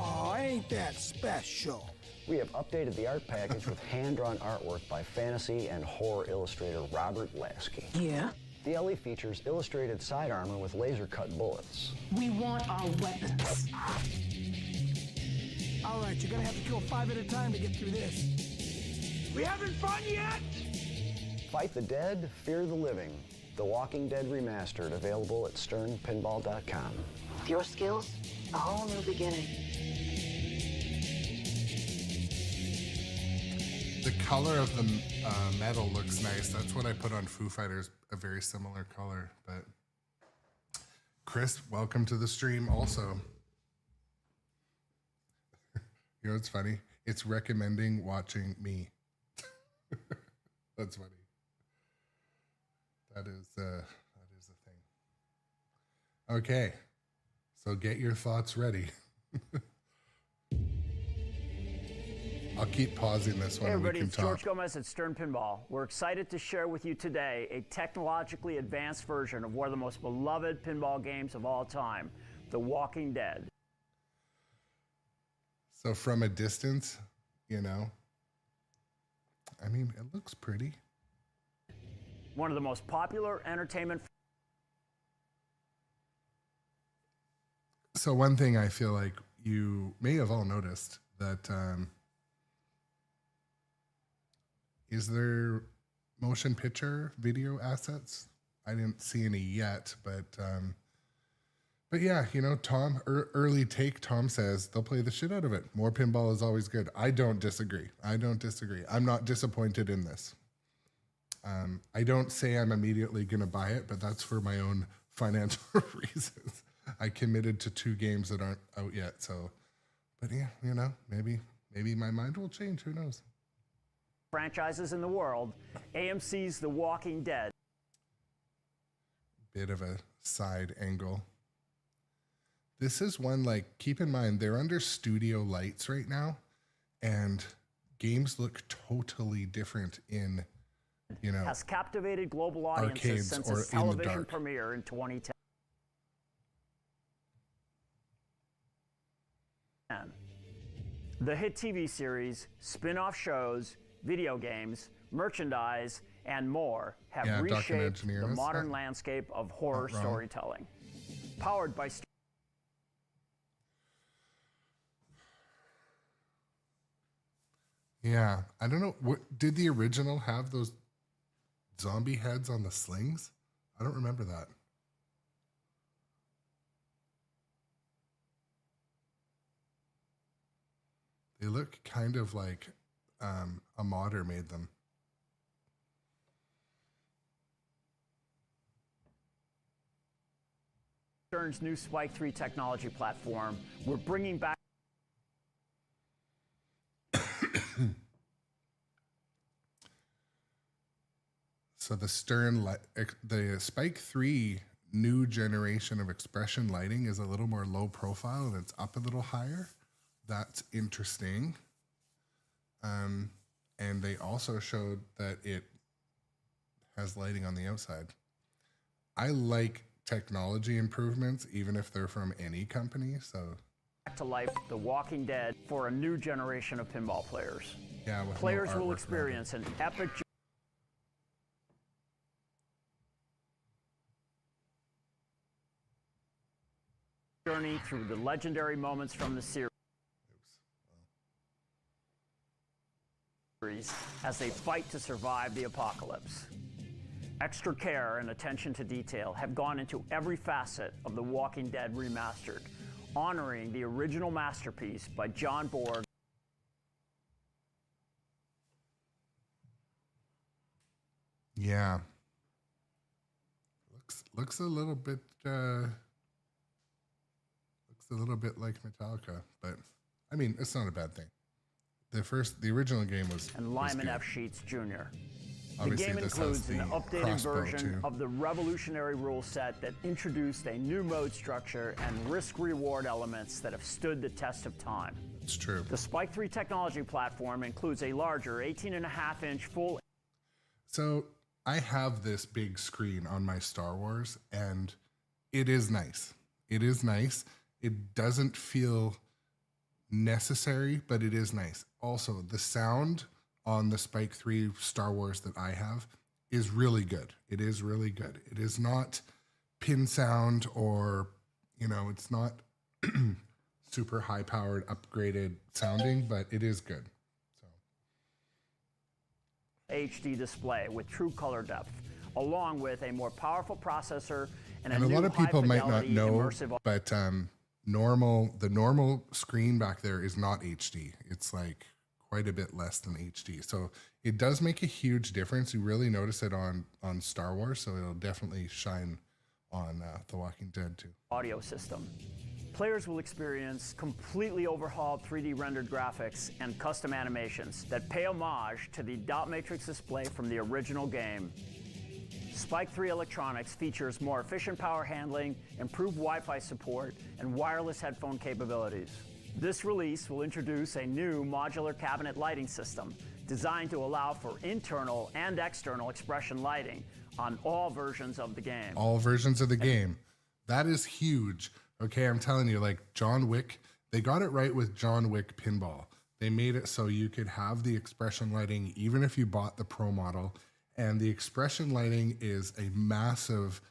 Oh, ain't that special? We have updated the art package with hand-drawn artwork by fantasy and horror illustrator Robert Lasky. Yeah? The LE features illustrated side armor with laser-cut bullets. We want our weapons. All right, you're gonna have to kill 5 at a time to get through this. We having fun yet? Fight the dead, fear the living. The Walking Dead Remastered, available at sternpinball.com. With your skills, a whole new beginning. The color of the metal looks nice. That's what I put on Foo Fighters, a very similar color. But Chris, welcome to the stream also. You know what's funny? It's recommending watching me. That's funny. That is a thing. Okay, so get your thoughts ready. I'll keep pausing this one. Hey everybody, we can it's talk. George Gomez at Stern Pinball. We're excited to share with you today a technologically advanced version of one of the most beloved pinball games of all time, The Walking Dead. So from a distance, you know, I mean, it looks pretty. One of the most popular entertainment. So one thing I feel like you may have all noticed that is there motion picture video assets? I didn't see any yet, but yeah, you know, Tom, early take, Tom says they'll play the shit out of it. More pinball is always good. I don't disagree. I'm not disappointed in this. I don't say I'm immediately going to buy it, but that's for my own financial reasons. I committed to 2 games that aren't out yet. So, but yeah, you know, maybe my mind will change. Who knows? Franchises in the world, AMC's The Walking Dead. Bit of a side angle. This is one, like, keep in mind, they're under studio lights right now, and games look totally different in, you know, has captivated global audiences arcades since or its in the television dark. premiere in 2010. The hit TV series, spin-off shows, video games, merchandise, and more have reshaped the modern landscape of horror storytelling. Powered by Yeah, I don't know. What did the original have those zombie heads on the slings? I don't remember that. They look kind of like a modder made them. Stern's new Spike 3 technology platform, we're bringing back So the the Spike 3 new generation of expression lighting is a little more low profile and it's up a little higher. That's interesting. And they also showed that it has lighting on the outside. I like technology improvements, even if they're from any company. So to life The Walking Dead for a new generation of pinball players. yeah, with Players no will artwork experience an epic journey through the legendary moments from the series as they fight to survive the apocalypse. Extra care and attention to detail have gone into every facet of The Walking Dead Remastered, honoring the original masterpiece by John Borg. Yeah. Looks a little bit like Metallica, but I mean, it's not a bad thing. The original game was And Lyman F. Sheets Jr. The Obviously, game this includes has an the updated crossbow, version too. of the revolutionary rule set that introduced a new mode structure and risk-reward elements that have stood the test of time. It's true. The Spike 3 technology platform includes a larger 18.5-inch full. So I have this big screen on my Star Wars, and it is nice. It is nice. It doesn't feel necessary, but it is nice. Also, the sound on the Spike 3 Star Wars that I have is really good. It is really good. It is not pin sound or, it's not super high powered, upgraded sounding, but it is good. HD display with true color depth, along with a more powerful processor and And a new lot of people might not high-fidelity know, immersive. but the normal screen back there is not HD. It's like quite a bit less than HD. So it does make a huge difference. You really notice it on Star Wars, so it'll definitely shine on The Walking Dead too. Audio system. Players will experience completely overhauled 3D rendered graphics and custom animations that pay homage to the dot matrix display from the original game. Spike 3 electronics features more efficient power handling, improved Wi-Fi support, and wireless headphone capabilities. This release will introduce a new modular cabinet lighting system designed to allow for internal and external expression lighting on all versions of the game. All versions of the game. That is huge. Okay, I'm telling you, like John Wick, they got it right with John Wick Pinball. They made it so you could have the expression lighting even if you bought the Pro model. And the expression lighting is a massive,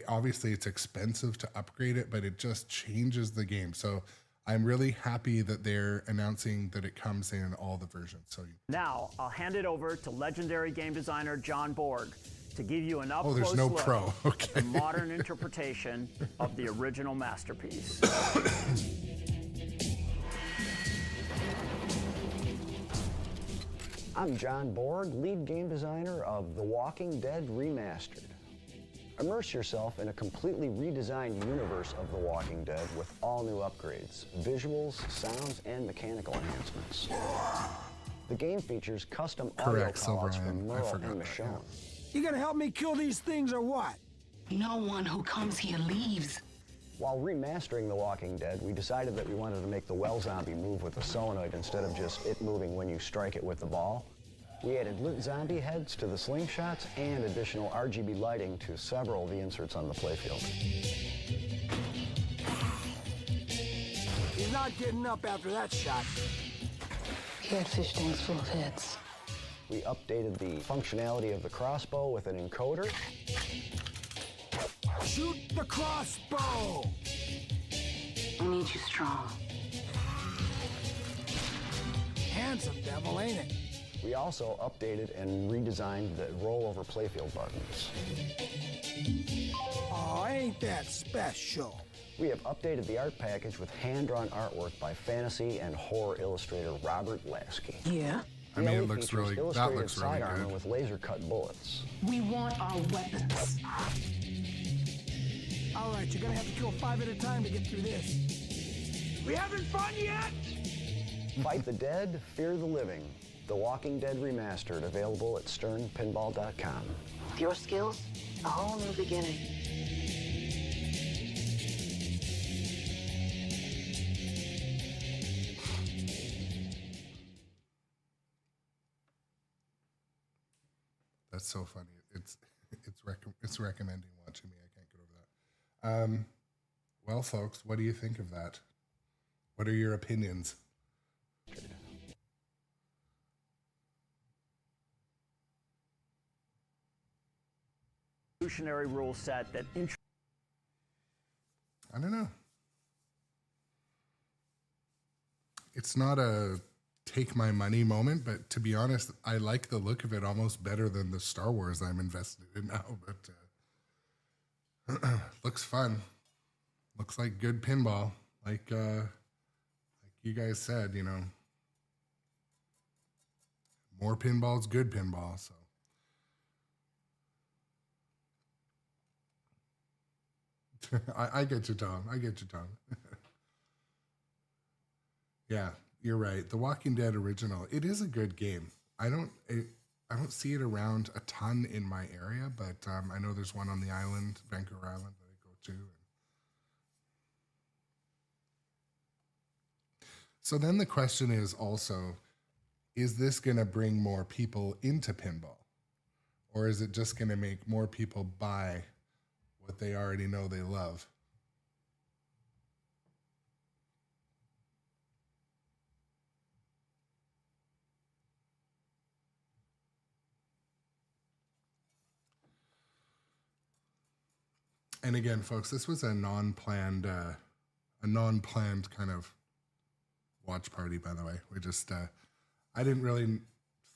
obviously it's expensive to upgrade it, but it just changes the game. So I'm really happy that they're announcing that it comes in all the versions. So Now, I'll hand it over to legendary game designer John Borg to give you an up-close there's no look pro. Okay. at the modern interpretation of the original masterpiece. I'm John Borg, lead game designer of The Walking Dead Remastered. Immerse yourself in a completely redesigned universe of The Walking Dead with all new upgrades, visuals, sounds, and mechanical enhancements. The game features custom audio Correct, callouts Silverhand. from I Merle forgot and that, Michonne. You gonna help me kill these things or what? No one who comes here leaves. While remastering The Walking Dead, we decided that we wanted to make the well zombie move with the solenoid instead of just it moving when you strike it with the ball. We added lit zombie heads to the slingshots and additional RGB lighting to several of the inserts on the playfield. He's not getting up after that shot. Catfish tanks full of heads. We updated the functionality of the crossbow with an encoder. Shoot the crossbow! We need you strong. handsome devil, ain't it? We also updated and redesigned the rollover playfield buttons. Oh, ain't that special? We have updated the art package with hand-drawn artwork by fantasy and horror illustrator Robert Lasky. Yeah? I mean, The it LE looks features really, that illustrated looks really side armor good. with laser-cut bullets. We want our weapons. All right, you're gonna have to kill 5 at a time to get through this. We having fun yet? Fight the dead, fear the living. The Walking Dead Remastered, available at sternpinball.com. With your skills, a whole new beginning. That's so funny. It's recommending watching me. I can't get over that. Well, folks, what do you think of that? What are your opinions? Evolutionary rule set that I don't know. It's not a take my money moment, but to be honest, I like the look of it almost better than the Star Wars I'm invested in now. But looks fun. Looks like good pinball. Like you guys said, you know, more pinball's good pinball. So. I get you, Tom. I get you, Tom. Yeah, you're right. The Walking Dead original, it is a good game. I don't see it around a ton in my area, but I know there's one on the island, Vancouver Island, that I go to. So then the question is also, is this going to bring more people into pinball? Or is it just going to make more people buy what they already know they love? And again, folks, this was a non-planned kind of watch party, by the way. We just, I didn't really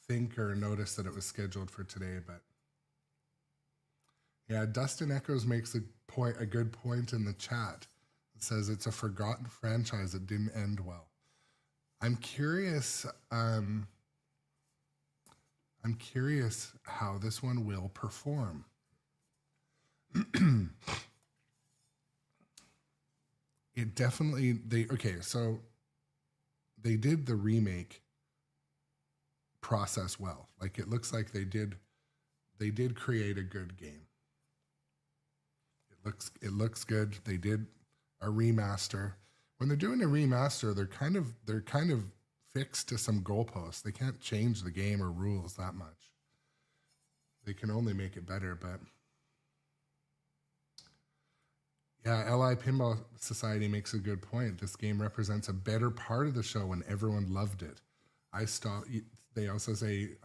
think or notice that it was scheduled for today, but yeah, Dustin Echoes makes a good point in the chat. It says it's a forgotten franchise that didn't end well. I'm curious how this one will perform. It definitely, so they did the remake process well. Like, it looks like they did create a good game. It looks good. They did a remaster. When they're doing a remaster, they're kind of fixed to some goalposts. They can't change the game or rules that much. They can only make it better, but yeah, LI Pinball Society makes a good point. This game represents a better part of the show when everyone loved it. They also say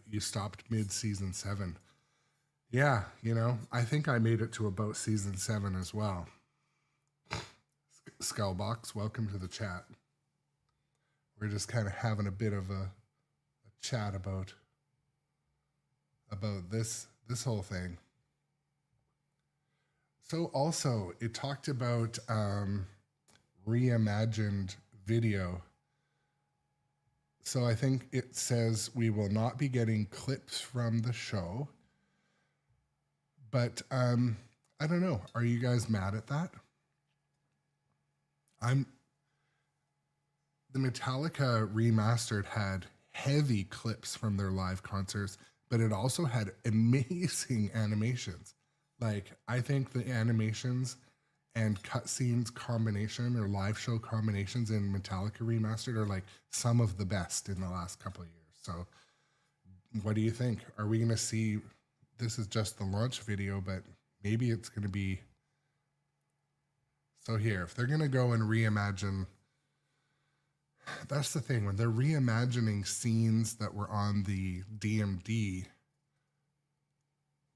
you stopped mid-season 7. Yeah, you know, I think I made it to about season 7 as well. Skullbox, welcome to the chat. We're just kind of having a bit of a chat about this whole thing. So also, it talked about reimagined video. So I think it says we will not be getting clips from the show. But I don't know. Are you guys mad at that? The Metallica Remastered had heavy clips from their live concerts, but it also had amazing animations. Like, I think the animations and cutscenes combination or live show combinations in Metallica Remastered are like some of the best in the last couple of years. So what do you think? Are we going to see, this is just the launch video, but maybe it's going to be, so here, if they're going to go and reimagine, that's the thing, when they're reimagining scenes that were on the DMD,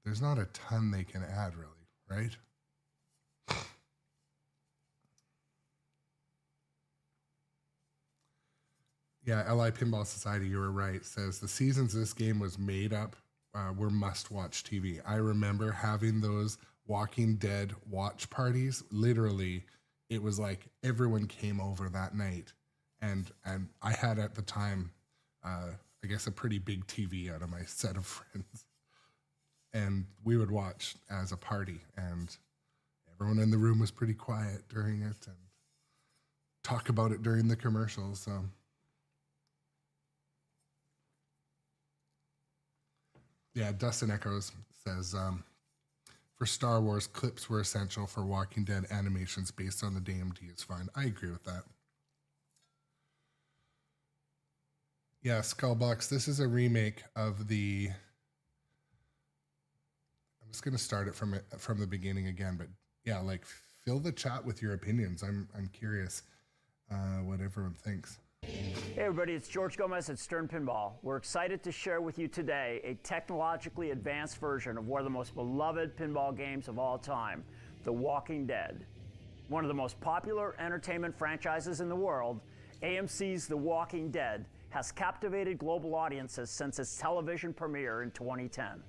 there's not a ton they can add, really, right? Yeah, LI Pinball Society, you were right, says the seasons this game was made up were must-watch TV. I remember having those Walking Dead watch parties. Literally, it was like everyone came over that night. And I had at the time, I guess, a pretty big TV out of my set of friends. And we would watch as a party. And everyone in the room was pretty quiet during it and talk about it during the commercials. So. Yeah, Dustin Echoes says, for Star Wars, clips were essential. For Walking Dead, animations based on the DMD is fine. I agree with that. Yeah, Skullbox, this is a remake of the... I'm just going to start it from the beginning again, but yeah, like, fill the chat with your opinions. I'm curious what everyone thinks. Hey everybody, it's George Gomez at Stern Pinball. We're excited to share with you today a technologically advanced version of one of the most beloved pinball games of all time, The Walking Dead. One of the most popular entertainment franchises in the world, AMC's The Walking Dead has captivated global audiences since its television premiere in 2010.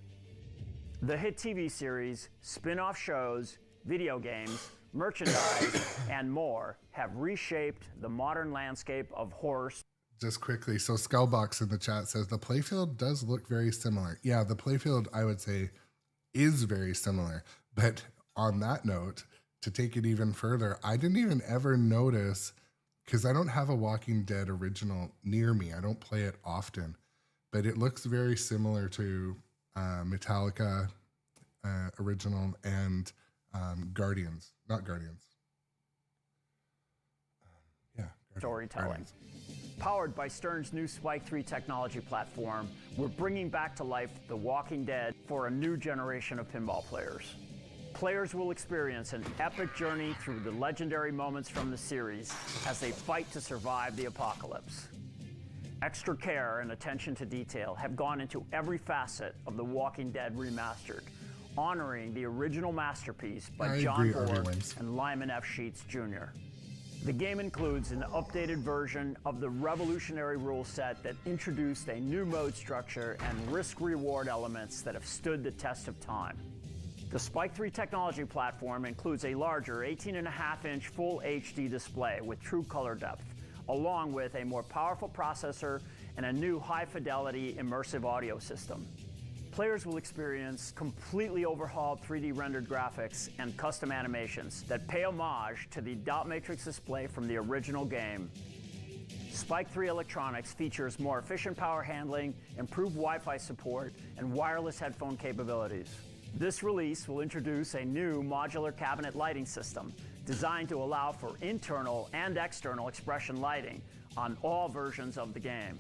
The hit TV series, spin-off shows, video games, merchandise, and more have reshaped the modern landscape of horror. Just quickly, so Skullbox in the chat says the playfield does look very similar. Yeah, the playfield, I would say, is very similar. But on that note, to take it even further, I didn't even ever notice, because I don't have a Walking Dead original near me. I don't play it often. But it looks very similar to Metallica original and Guardians. Not Guardians. Storytelling. Guardians. Powered by Stern's new Spike 3 technology platform, we're bringing back to life The Walking Dead for a new generation of pinball players. Players will experience an epic journey through the legendary moments from the series as they fight to survive the apocalypse. Extra care and attention to detail have gone into every facet of The Walking Dead Remastered, honoring the original masterpiece by John Borg and Lyman F. Sheets Jr. The game includes an updated version of the revolutionary rule set that introduced a new mode structure and risk-reward elements that have stood the test of time. The Spike 3 technology platform includes a larger 18.5-inch full HD display with true color depth, along with a more powerful processor and a new high-fidelity immersive audio system. Players will experience completely overhauled 3D rendered graphics and custom animations that pay homage to the dot matrix display from the original game. Spike 3 electronics features more efficient power handling, improved Wi-Fi support, and wireless headphone capabilities. This release will introduce a new modular cabinet lighting system designed to allow for internal and external expression lighting on all versions of the game.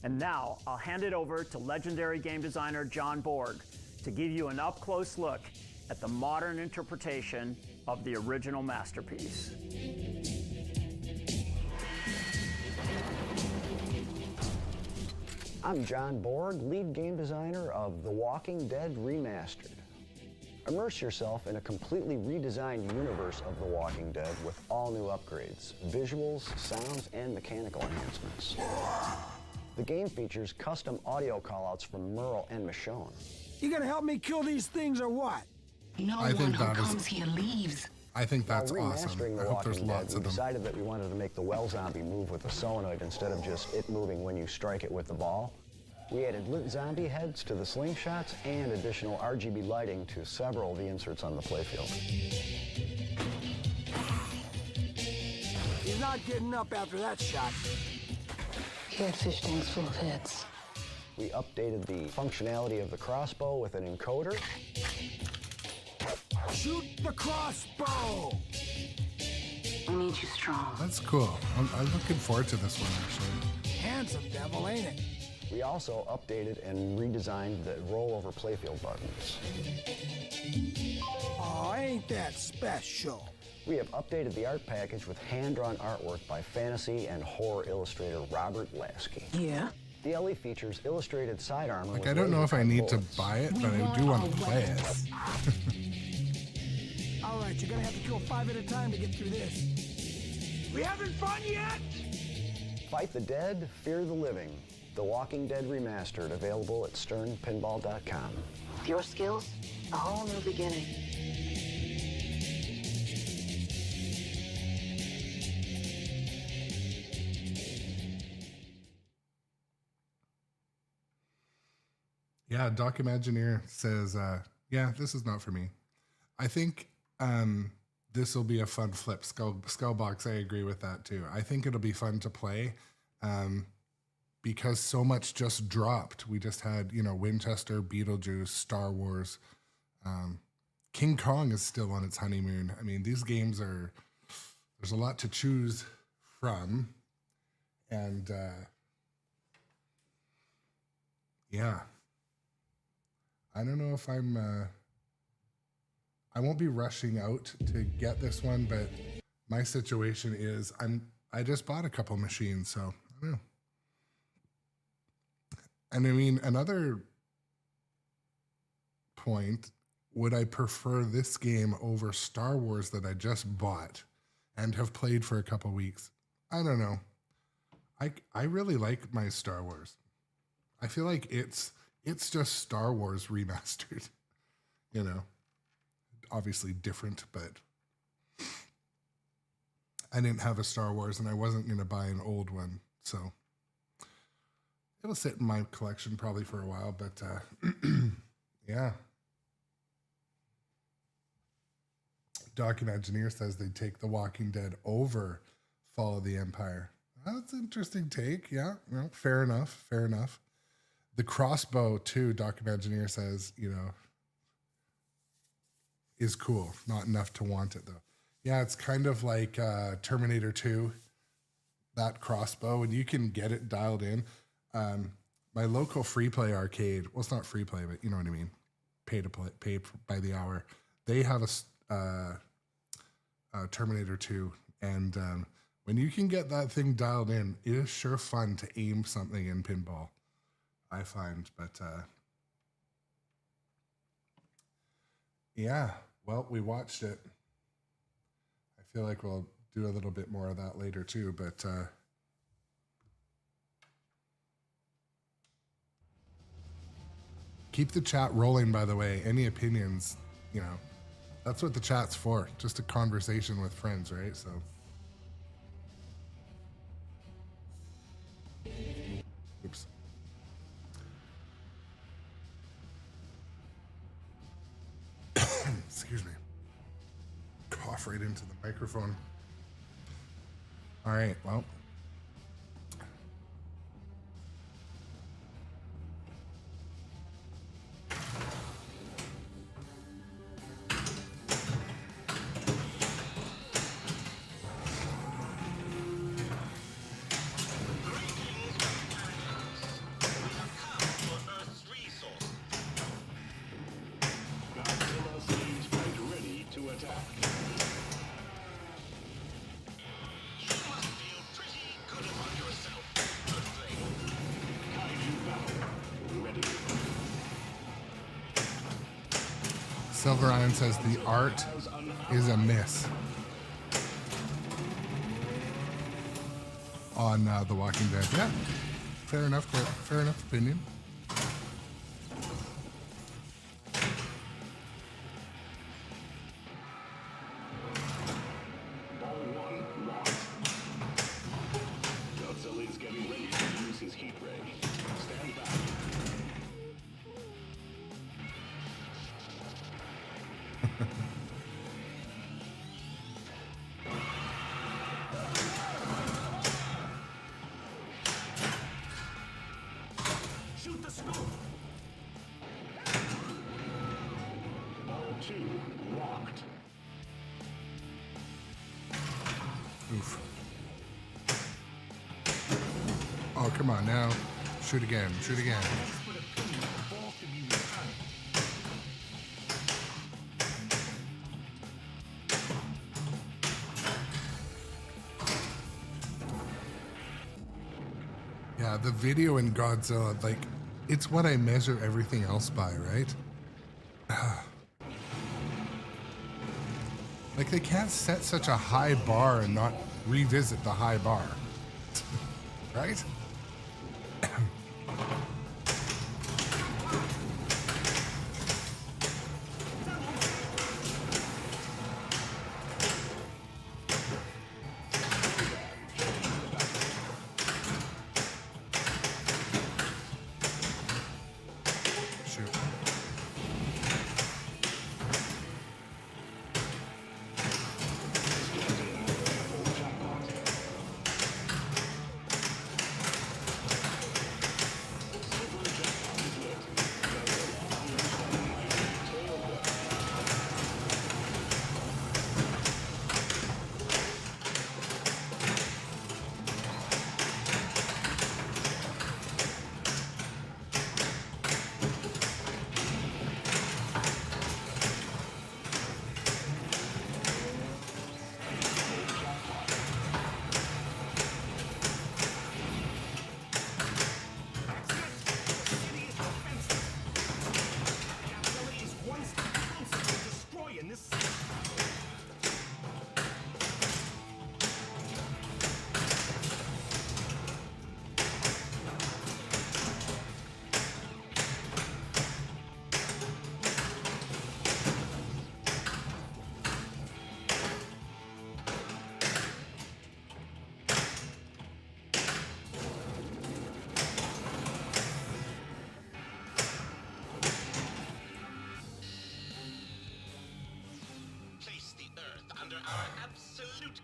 And now, I'll hand it over to legendary game designer John Borg to give you an up-close look at the modern interpretation of the original masterpiece. I'm John Borg, lead game designer of The Walking Dead Remastered. Immerse yourself in a completely redesigned universe of The Walking Dead with all new upgrades, visuals, sounds, and mechanical enhancements. The game features custom audio callouts from Merle and Michonne. You gonna help me kill these things or what? No I think one who that is- comes here leaves. I think that's While awesome. remastering I The hope there's Walking Dead, lots we of them. decided that we wanted to make the well zombie move with the solenoid instead of just it moving when you strike it with the ball. We added lit zombie heads to the slingshots and additional RGB lighting to several of the inserts on the playfield. He's not getting up after that shot. He had fish tanks full of heads. We updated the functionality of the crossbow with an encoder. Shoot the crossbow! We need you strong. That's cool. I'm looking forward to this one, actually. Handsome devil, ain't it? We also updated and redesigned the rollover playfield buttons. Oh, ain't that special? We have updated the art package with hand-drawn artwork by fantasy and horror illustrator Robert Lasky. Yeah? The LE features illustrated side armor. Like, with I don't know if I laser-cut need to bullets. buy it, but I do want to play it. All right, you're gonna have to kill 5 at a time to get through this. We having fun yet? Fight the dead, fear the living. The Walking Dead Remastered, available at sternpinball.com. With your skills, a whole new beginning. Yeah, Doc Imagineer says, yeah, this is not for me. I think this will be a fun flip. Skullbox, I agree with that too. I think it'll be fun to play because so much just dropped. We just had, Winchester, Beetlejuice, Star Wars. King Kong is still on its honeymoon. I mean, these games there's a lot to choose from. And yeah. I don't know if I won't be rushing out to get this one, but my situation is I just bought a couple machines, so I don't know. And I mean, another point, would I prefer this game over Star Wars that I just bought and have played for a couple weeks? I don't know. I really like my Star Wars. I feel like it's just Star Wars remastered, obviously different, but I didn't have a Star Wars and I wasn't going to buy an old one. So it'll sit in my collection probably for a while, but yeah. Doc Imagineer says they take The Walking Dead over Fall of the Empire. That's an interesting take. Yeah, fair enough. Fair enough. The crossbow, too, Doc Imagineer says, is cool. Not enough to want it, though. Yeah, it's kind of like Terminator 2, that crossbow, and you can get it dialed in. My local free play arcade, well, it's not free play, but you know what I mean, pay by the hour. They have a Terminator 2, and when you can get that thing dialed in, it is sure fun to aim something in pinball, I find. But yeah, well, we watched it. I feel like we'll do a little bit more of that later too, but keep the chat rolling, by the way. Any opinions, that's what the chat's for. Just a conversation with friends, right? So oops. Excuse me. Cough right into the microphone. All right, well. Godzilla seems quite ready to attack. You must feel pretty good about yourself, Earthling. Kaiju battle ready. Silver Iron says the art is a miss on The Walking Dead. Yeah, fair enough opinion. Ball one locked. Godzilla is getting ready to use his heat ray. Stand back. Shoot the scoop. Ball two locked. Oof. Oh, come on now. Shoot again. Shoot again. Put a pin in the ball to be returned. Yeah, the video in Godzilla, like, it's what I measure everything else by, right? Like, they can't set such a high bar and not revisit the high bar. Right? Shoot.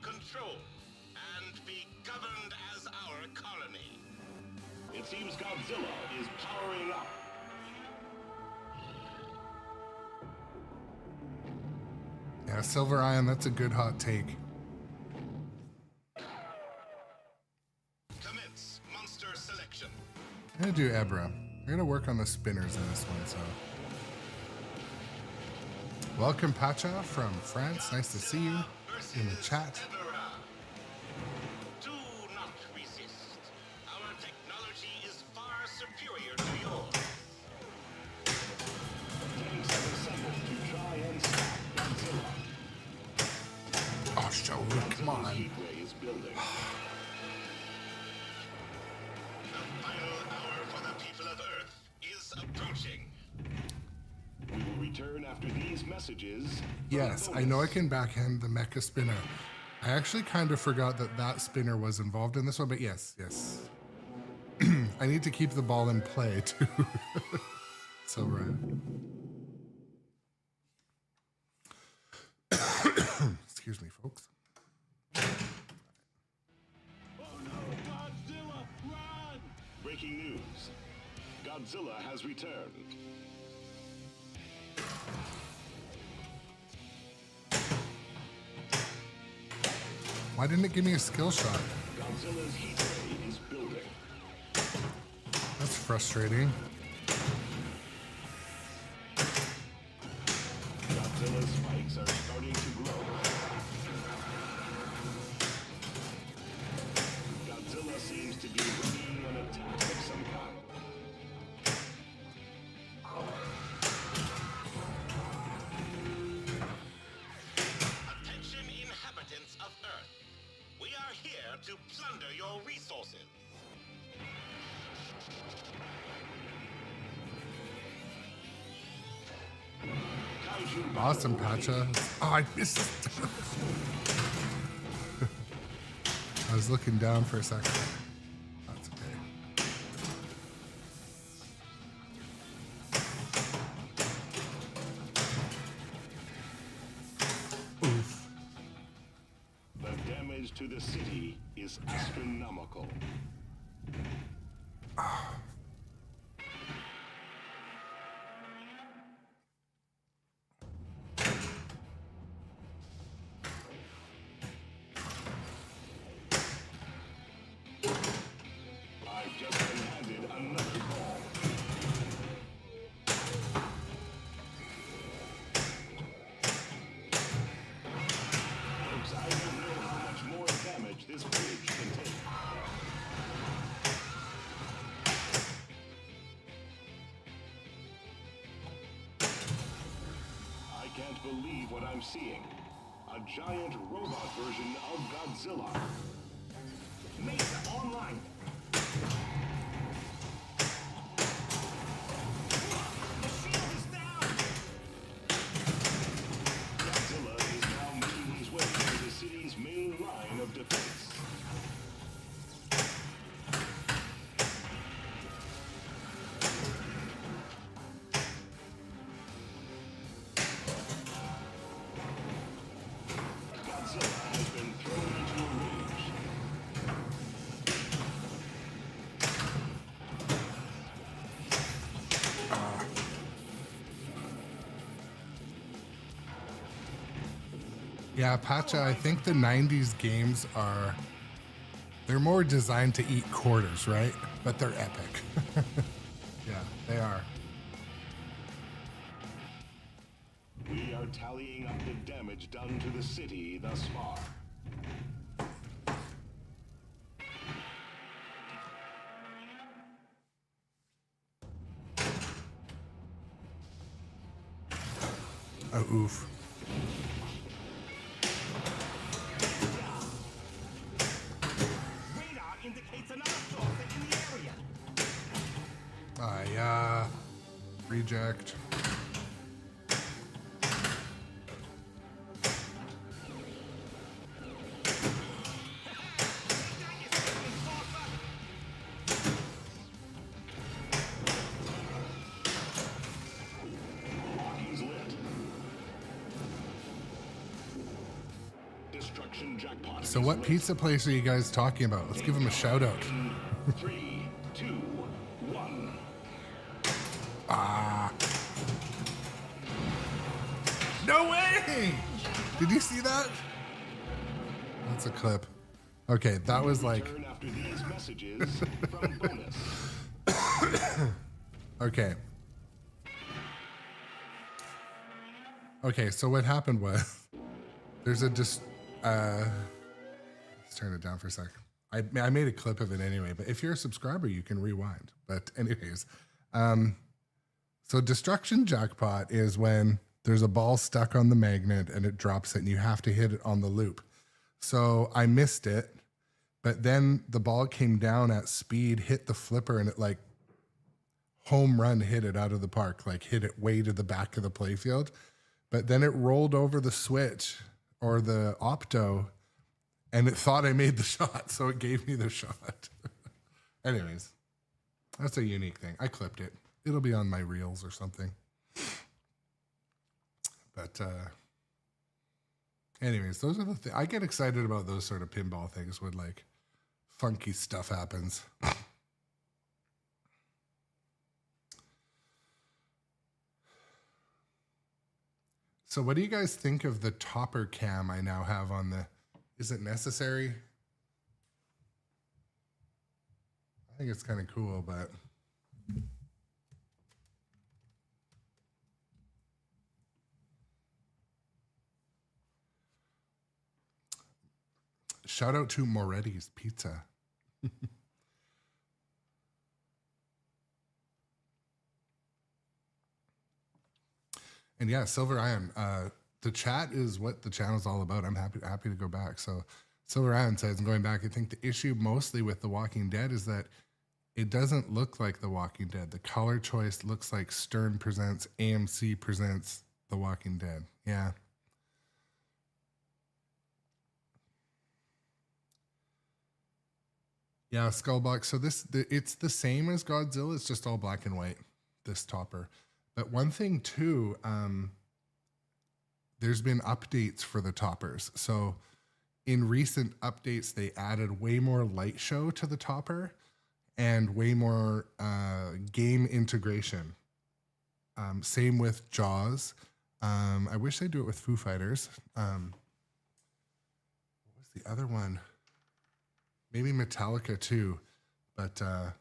Control and be governed as our colony. It seems Godzilla is powering up. Yeah, Silver Ion, that's a good hot take. Commence monster selection. I'm gonna do Ebra. I'm gonna work on the spinners in this one, so. Welcome, Pacha from France. Nice to see you in the chat. Do not resist. Our technology is far superior to yours. Tanks have assembled to try and stop Godzilla. Oh, show, come on. Heat ray is building. The final hour for the people of Earth is approaching. We will return after these messages. Yes, I know I can backhand the mecha spinner. I actually kind of forgot that that spinner was involved in this one, but yes. I need to keep the ball in play too. So right. Excuse me, folks. Oh no, Godzilla, run! Breaking news. Godzilla has returned. Why didn't it give me a skill shot? Godzilla's heat ray is building. That's frustrating. Godzilla's spikes are starting to grow. Godzilla seems to be bringing an attack of some kind. Attention, inhabitants of Earth. We are here to plunder your resources. Awesome, Pacha. Oh, I missed it. I was looking down for a second. That's okay. Oof. The damage to the city is astronomical. I've just been handed another call. Folks, I don't know how much more damage this bridge can take. I can't believe what I'm seeing. A giant robot version of Godzilla. Mesa online. Yeah, Pacha, I think the 90s games they're more designed to eat quarters, right? But they're epic. Yeah, they are. We are tallying up the damage done to the city thus far. Oh, oof. Radar indicates another source in the area. Yeah. Reject. He's lit. Destruction jackpot. So what pizza place are you guys talking about? Let's give them a shout out. 3, 2, 1. No way! Did you see that? That's a clip. Okay, that was like... Turn after these messages from bonus. Okay. Okay, so what happened was... There's a let's turn it down for a sec. I made a clip of it anyway, but if you're a subscriber, you can rewind. But anyways, so destruction jackpot is when there's a ball stuck on the magnet and it drops it and you have to hit it on the loop. So I missed it, but then the ball came down at speed, hit the flipper, and it like home run hit it out of the park, like hit it way to the back of the playfield. But then it rolled over the switch or the opto and it thought I made the shot, so it gave me the shot. Anyways, that's a unique thing. I clipped it. It'll be on my reels or something. But anyways, those are the things. I get excited about those sort of pinball things when like funky stuff happens. So what do you guys think of the topper cam I now have on the... Is it necessary? I think it's kind of cool, but... Shout out to Moretti's Pizza. And yeah, Silver Iron. The chat is what the channel's all about. I'm happy to go back. So Silver Iron says, I'm going back. I think the issue mostly with The Walking Dead is that it doesn't look like The Walking Dead. The color choice looks like Stern presents, AMC presents The Walking Dead. Yeah. Yeah, Skullbox. So it's the same as Godzilla. It's just all black and white, this topper. But one thing too, there's been updates for the toppers. So in recent updates, they added way more light show to the topper and way more game integration. Same with Jaws. I wish they'd do it with Foo Fighters. What was the other one? Maybe Metallica too, but Have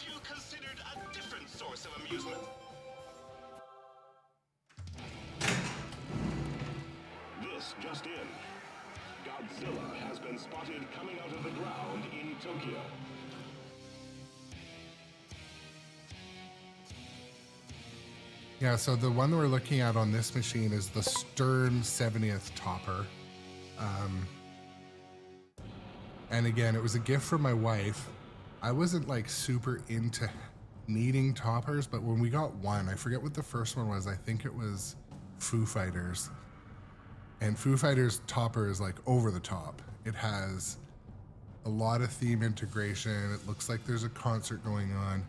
you considered a different source of amusement? This just in. Godzilla has been spotted coming out of the ground in Tokyo. yeah, so the one we're looking at on this machine is the Stern 70th topper. And again, it was a gift from my wife. I wasn't like super into needing toppers, but when we got one, I forget what the first one was. I think it was Foo Fighters. And Foo Fighters topper is like over the top. It has a lot of theme integration. It looks like there's a concert going on.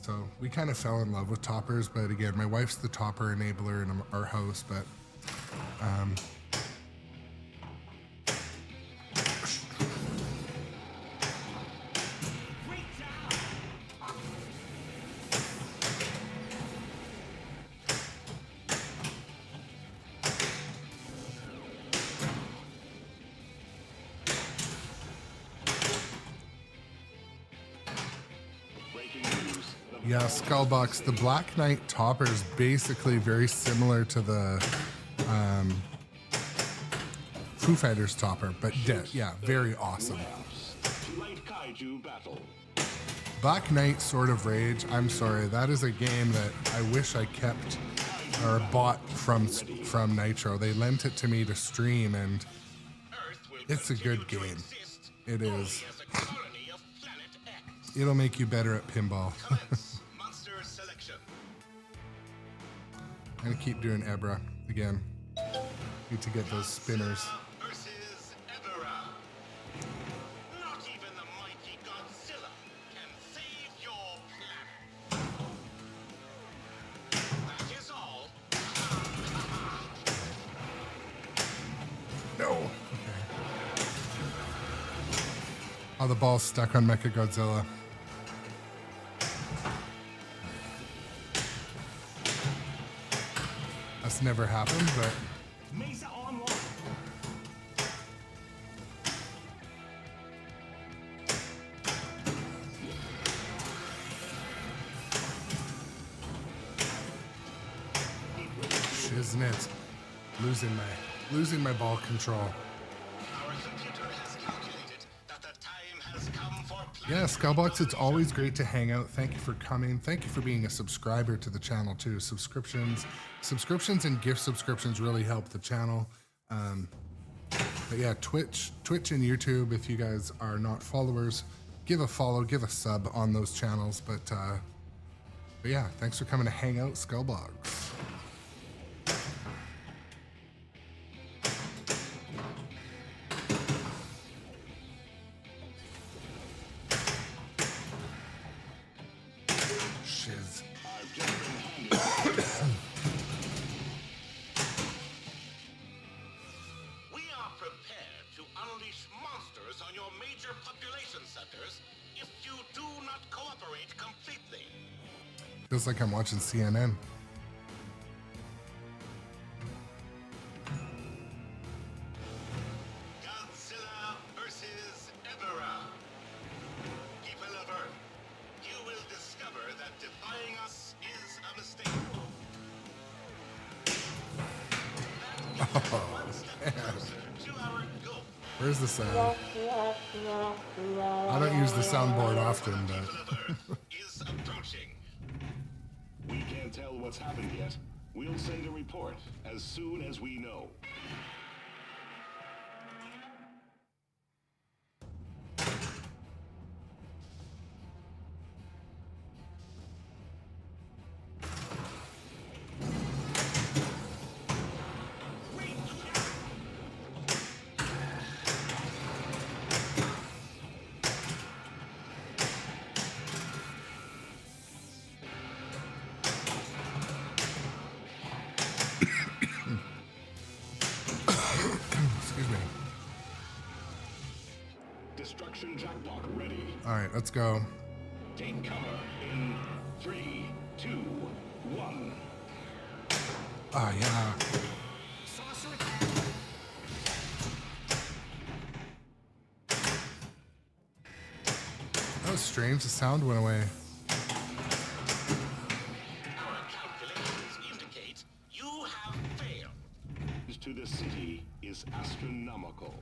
So we kind of fell in love with toppers, but again, my wife's the topper enabler in our house, but Yeah, Skullbox. The Black Knight topper is basically very similar to the Foo Fighters topper, but yeah, very awesome. Light Kaiju Battle. Black Knight Sword of Rage. I'm sorry, that is a game that I wish I kept or bought from Nitro. They lent it to me to stream, and it's a good game. It is. It'll make you better at pinball. I'm gonna keep doing Ebra again. Need to get those spinners. Not even the mighty Godzilla can save your planet. That is all. No. Okay. Oh, the ball's stuck on Mechagodzilla. That's never happened, but Mesa online. shiznit. Losing my ball control. Our computer has calculated that the time has come for Yeah, Skullbox, it's always great to hang out. Thank you for coming. Thank you for being a subscriber to the channel too. Subscriptions and gift subscriptions really help the channel. But yeah, Twitch and YouTube, if you guys are not followers, give a follow, give a sub on those channels. But yeah, thanks for coming to hang out, Skullbox. Shiz. We are prepared to unleash monsters on your major population centers if you do not cooperate completely. Feels like I'm watching CNN. Godzilla versus Ebera. People of Earth, you will discover that defying us is a mistake. One step closer to our goal. Where's the sound? I don't use the soundboard often, but People of Earth is approaching. We can't tell what's happened yet. We'll send a report as soon as we know. excuse me. Destruction jackpot ready. All right, let's go. Take cover in 3, 2, 1. Ah, yeah. That was strange. The sound went away. Our calculations indicate you have failed. To the city is astronomical.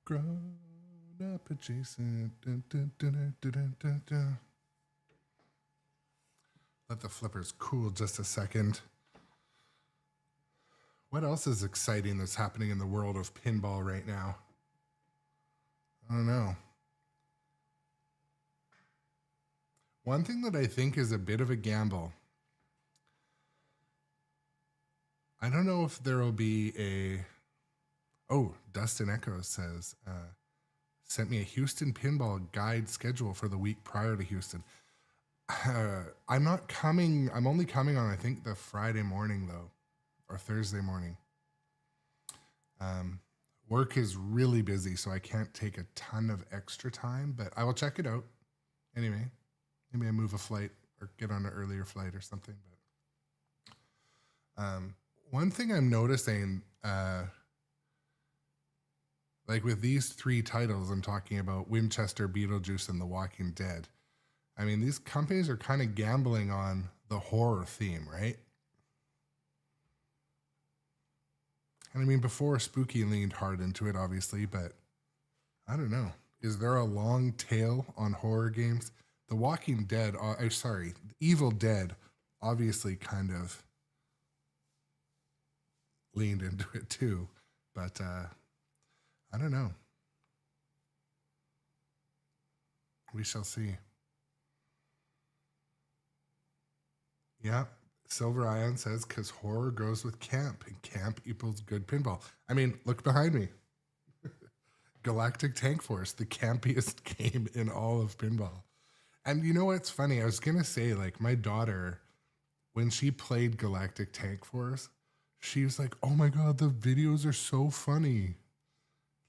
Grown up adjacent. Dun, dun, dun, dun, dun, dun, dun. Let the flippers cool just a second. What else is exciting that's happening in the world of pinball right now? I don't know. One thing that I think is a bit of a gamble. I don't know if there will be a... Oh, Dustin Echo says, sent me a Houston pinball guide schedule for the week prior to Houston. I'm not coming. I'm only coming on, I think, the Friday morning, though, or Thursday morning. Work is really busy, so I can't take a ton of extra time, but I will check it out. Anyway, maybe I move a flight or get on an earlier flight or something. But one thing I'm noticing, like with these 3 titles, I'm talking about Winchester, Beetlejuice, and The Walking Dead. I mean, these companies are kind of gambling on the horror theme, right? And I mean, before Spooky leaned hard into it, obviously, but I don't know. Is there a long tail on horror games? The Walking Dead, Evil Dead, obviously kind of leaned into it too, but I don't know. We shall see. Yeah, Silver Ion says, because horror goes with camp, and camp equals good pinball. I mean, look behind me. Galactic Tank Force, the campiest game in all of pinball. And you know what's funny? I was going to say, like, my daughter, when she played Galactic Tank Force, she was like, oh my God, the videos are so funny.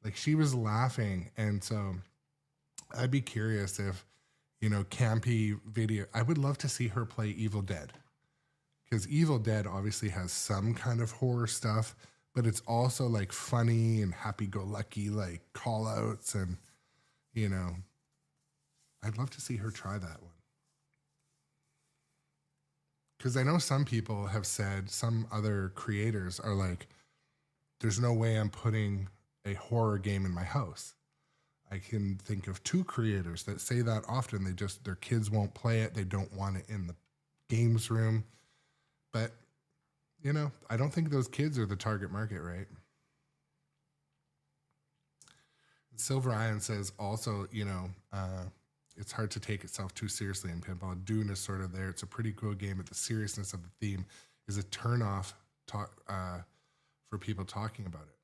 Like, she was laughing. And so I'd be curious if, you know, campy video, I would love to see her play Evil Dead. Because Evil Dead obviously has some kind of horror stuff, but it's also like funny and happy-go-lucky, like call outs, and, you know, I'd love to see her try that one. Because I know some people have said, some other creators are like, there's no way I'm putting a horror game in my house. I can think of 2 creators that say that often. Their kids won't play it. They don't want it in the games room. But, you know, I don't think those kids are the target market, right? Silver Ion says also, you know, it's hard to take itself too seriously in pinball. Dune is sort of there. It's a pretty cool game, but the seriousness of the theme is a turnoff for people talking about it.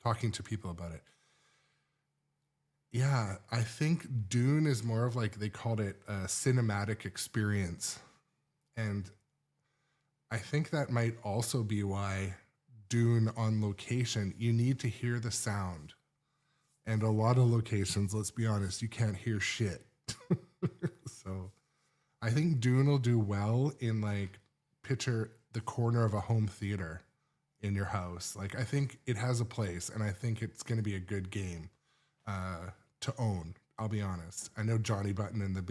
Talking to people about it. Yeah, I think Dune is more of like, they called it a cinematic experience. And I think that might also be why Dune on location, you need to hear the sound. And a lot of locations, let's be honest, you can't hear shit. So I think Dune will do well in, like, picture the corner of a home theater in your house. Like, I think it has a place, and I think it's going to be a good game to own. I'll be honest. I know Johnny Button and the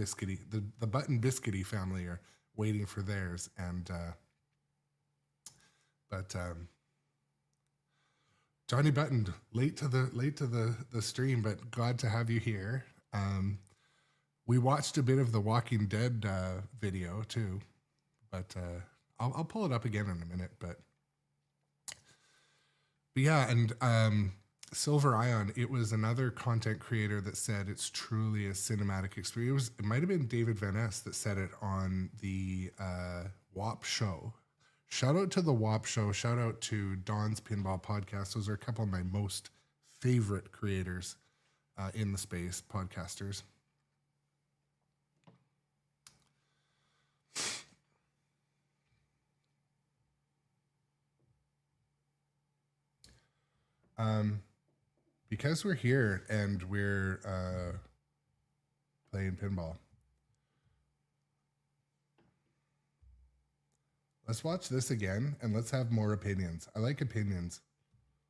Button Biscuity family are waiting for theirs, and but Johnny Button, late to the stream, but glad to have you here. We watched a bit of the Walking Dead video too, but I'll pull it up again in a minute. But yeah, and Silver Ion, it was another content creator that said it's truly a cinematic experience. It might have been David Van Ness that said it on the WAP show. Shout out to the WAP show. Shout out to Don's Pinball Podcast. Those are a couple of my most favorite creators in the space, podcasters. Because we're here and we're playing pinball, let's watch this again and let's have more opinions. I like opinions.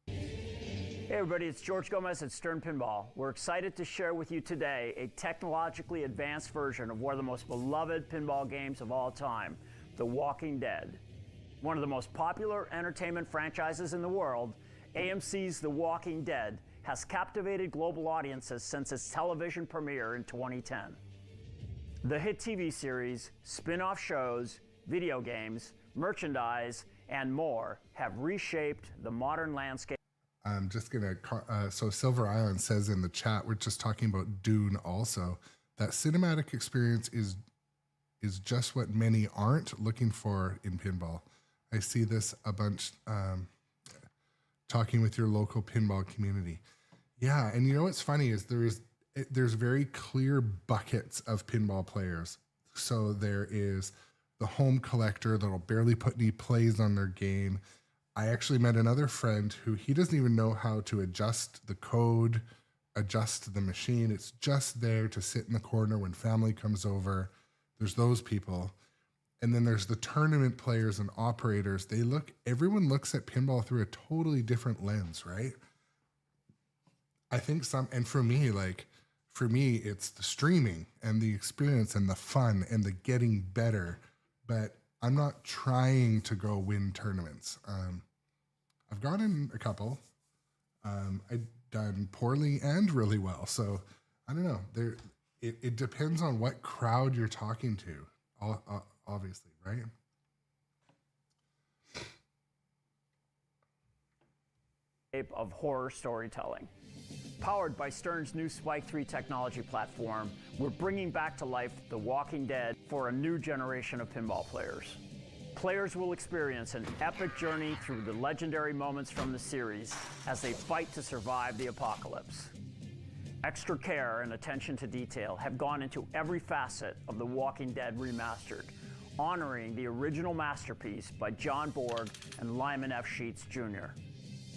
Hey everybody, it's George Gomez at Stern Pinball. We're excited to share with you today a technologically advanced version of one of the most beloved pinball games of all time, The Walking Dead. One of the most popular entertainment franchises in the world, AMC's The Walking Dead has captivated global audiences since its television premiere in 2010. The hit TV series, spin-off shows, video games, merchandise, and more have reshaped the modern landscape. I'm just going to, so Silver Ion says in the chat, we're just talking about Dune also, that cinematic experience is just what many aren't looking for in pinball. I see this a bunch, talking with your local pinball community. Yeah, and you know what's funny is there's very clear buckets of pinball players. So there is the home collector that'll barely put any plays on their game. I actually met another friend who he doesn't even know how to adjust the code adjust the machine. It's just there to sit in the corner when family comes over. There's those people. And then there's the tournament players and operators. Everyone looks at pinball through a totally different lens, right? I think and for me, it's the streaming and the experience and the fun and the getting better. But I'm not trying to go win tournaments. I've gone in a couple. I've done poorly and really well. So I don't know. It depends on what crowd you're talking to, obviously, right? Of horror storytelling. Powered by Stern's new Spike 3 technology platform, we're bringing back to life The Walking Dead for a new generation of pinball players. Players will experience an epic journey through the legendary moments from the series as they fight to survive the apocalypse. Extra care and attention to detail have gone into every facet of The Walking Dead Remastered, honoring the original masterpiece by John Borg and Lyman F. Sheets Jr.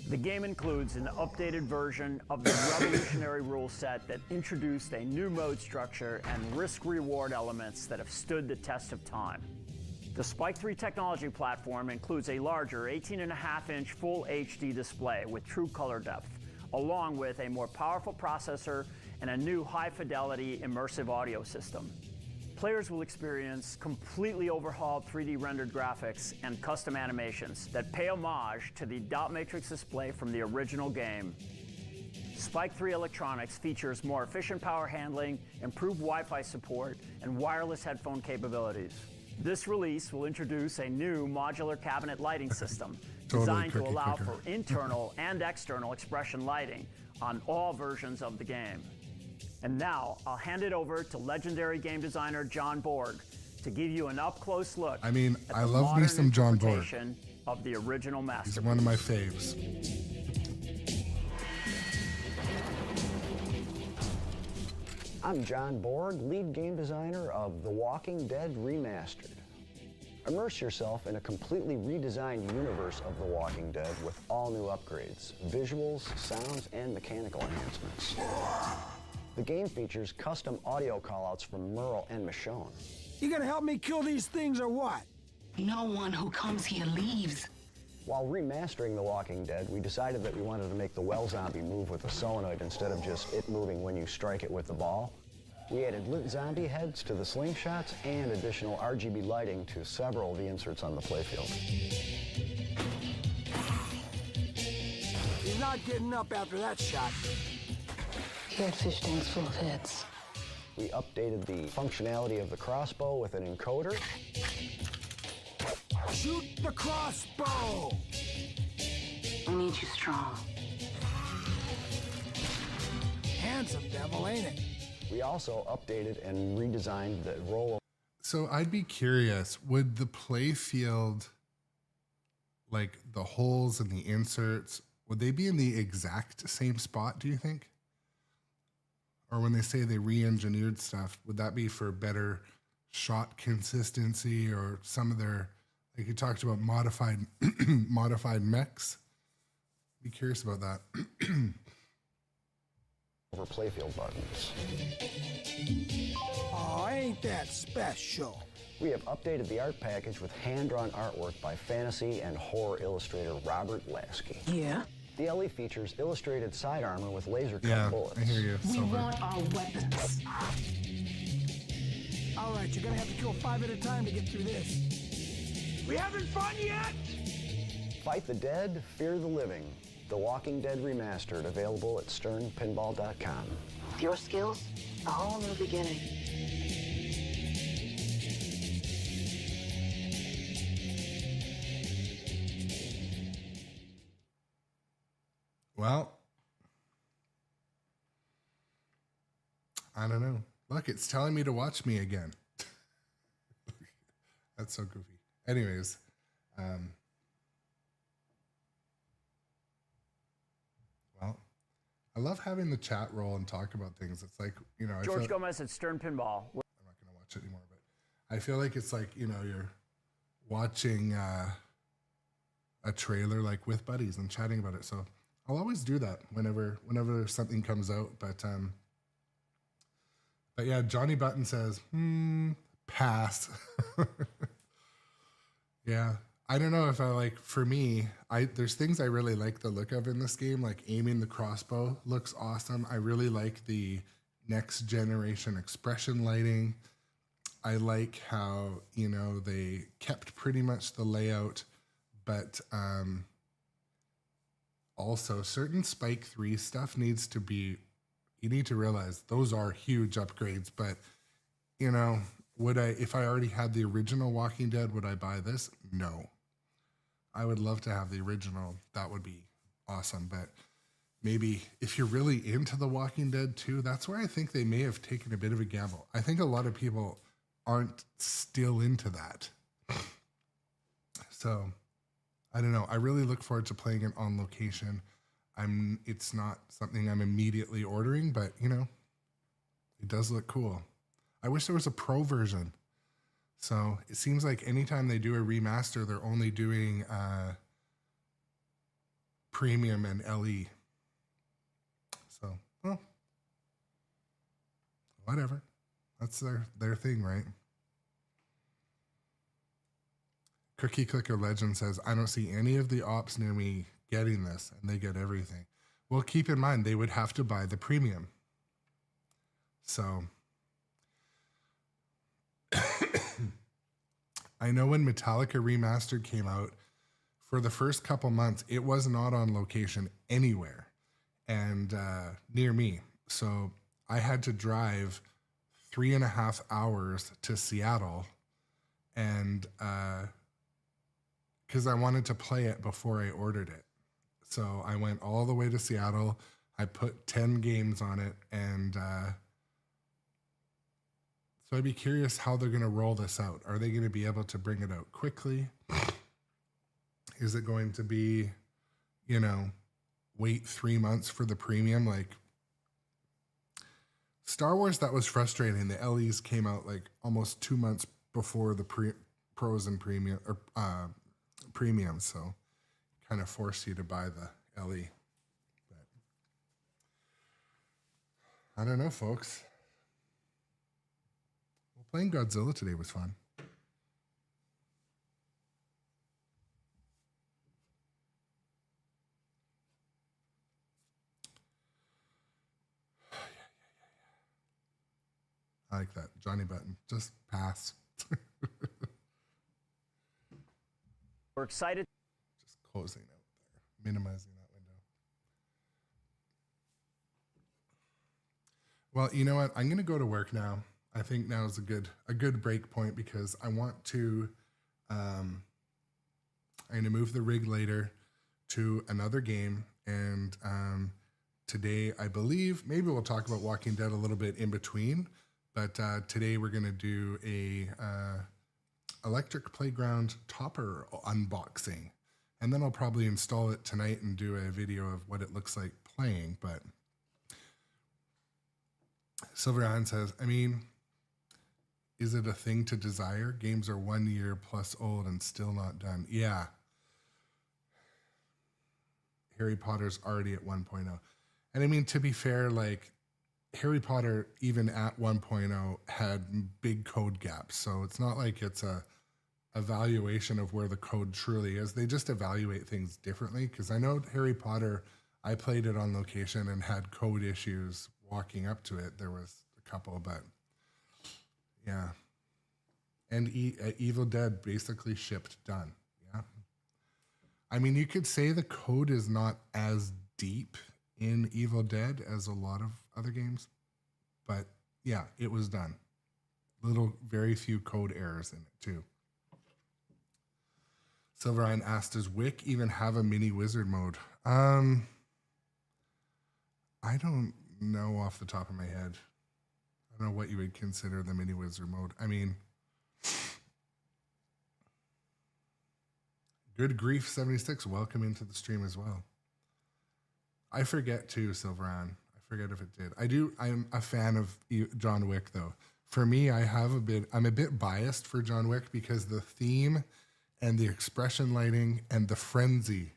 The game includes an updated version of the revolutionary rule set that introduced a new mode structure and risk-reward elements that have stood the test of time. The Spike 3 technology platform includes a larger 18.5-inch full HD display with true color depth, along with a more powerful processor and a new high-fidelity immersive audio system. Players will experience completely overhauled 3D rendered graphics and custom animations that pay homage to the dot matrix display from the original game. Spike 3 electronics features more efficient power handling, improved Wi-Fi support, and wireless headphone capabilities. This release will introduce a new modular cabinet lighting system designed to allow for internal and external expression lighting on all versions of the game. And now, I'll hand it over to legendary game designer John Borg to give you an up-close look I love me some John Borg. Of the original masterpiece. He's one of my faves. I'm John Borg, lead game designer of The Walking Dead Remastered. Immerse yourself in a completely redesigned universe of The Walking Dead with all new upgrades, visuals, sounds, and mechanical enhancements. The game features custom audio callouts from Merle and Michonne. You gonna help me kill these things or what? No one who comes here leaves. While remastering The Walking Dead, we decided that we wanted to make the well zombie move with a solenoid instead of just it moving when you strike it with the ball. We added lit zombie heads to the slingshots and additional RGB lighting to several of the inserts on the playfield. He's not getting up after that shot. That fish tank's full of heads. We updated the functionality of the crossbow with an encoder. Shoot the crossbow! I need you strong. Handsome devil, ain't it? We also updated and redesigned the roll. So I'd be curious, would the play field, like the holes and the inserts, would they be in the exact same spot, do you think? Or when they say they re-engineered stuff, would that be for better shot consistency or some of their, like you talked about modified mechs? Be curious about that. Over playfield buttons. Oh, ain't that special? We have updated the art package with hand-drawn artwork by fantasy and horror illustrator Robert Lasky. Yeah? The LE features illustrated side armor with laser-cut bullets. I hear you. We Silver. want our weapons. All right, you're gonna have to kill 5 at a time to get through this. We having fun yet? Fight the dead, fear the living. The Walking Dead Remastered, available at sternpinball.com. With your skills, a whole new beginning. Well, I don't know. Look, it's telling me to watch me again. That's so goofy. Anyways, well, I love having the chat roll and talk about things. It's like, you know, George Gomez at Stern Pinball. I'm not going to watch it anymore, but I feel like it's like, you know, you're watching a trailer like with buddies and chatting about it. So I'll always do that whenever something comes out. But yeah, Johnny Button says, pass. Yeah. I don't know if I like, for me, there's things I really like the look of in this game, like aiming the crossbow looks awesome. I really like the next generation expression lighting. I like how, you know, they kept pretty much the layout, but also certain Spike 3 stuff needs to be, you need to realize those are huge upgrades, but, you know, if I already had the original Walking Dead, would I buy this? No. I would love to have the original. That would be awesome. But maybe if you're really into The Walking Dead too, that's where I think they may have taken a bit of a gamble. I think a lot of people aren't still into that. So I don't know. I really look forward to playing it on location. It's not something I'm immediately ordering, but you know, it does look cool. I wish there was a pro version. So it seems like anytime they do a remaster, they're only doing premium and LE. So, well, whatever. That's their thing, right? Cookie Clicker Legend says, I don't see any of the ops near me getting this, and they get everything. Well, keep in mind, they would have to buy the premium. So I know when Metallica Remastered came out, for the first couple months, it was not on location anywhere and near me. So I had to drive 3.5 hours to Seattle, and because I wanted to play it before I ordered it. So I went all the way to Seattle. I put 10 games on it, and so I'd be curious how they're going to roll this out. Are they going to be able to bring it out quickly? Is it going to be, you know, wait 3 months for the premium? Like Star Wars, that was frustrating. The LEs came out like almost 2 months before the pros and premium or premium, so kind of forced you to buy the LE. But I don't know, folks. Well, playing Godzilla today was fun. I like that. Johnny Button. Just pass. We're excited. Just closing out there. Minimizing that window. Well, you know what? I'm going to go to work now. I think now is a good break point because I want to, I'm going to move the rig later to another game. And today, I believe, maybe we'll talk about Walking Dead a little bit in between. But today we're going to do a Electric Playground Topper unboxing. And then I'll probably install it tonight and do a video of what it looks like playing. But Silver Iron says, I mean, is it a thing to desire? Games are 1 year plus old and still not done. Yeah. Harry Potter's already at 1.0. And I mean, to be fair, like, Harry Potter, even at 1.0, had big code gaps. So it's not like it's a evaluation of where the code truly is. They just evaluate things differently. Because I know Harry Potter, I played it on location and had code issues walking up to it. There was a couple, but yeah. And Evil Dead basically shipped done. Yeah. I mean, you could say the code is not as deep in Evil Dead as a lot of other games, but yeah, it was done. Very few code errors in it too. Silverine asked, does Wick even have a mini wizard mode? I don't know off the top of my head. I don't know what you would consider the mini wizard mode. I mean, Good Grief 76, welcome into the stream as well. I forget too, Silveran. I forget if it did. I'm a fan of John Wick though. For me, I'm a bit biased for John Wick because the theme and the expression lighting and the frenzy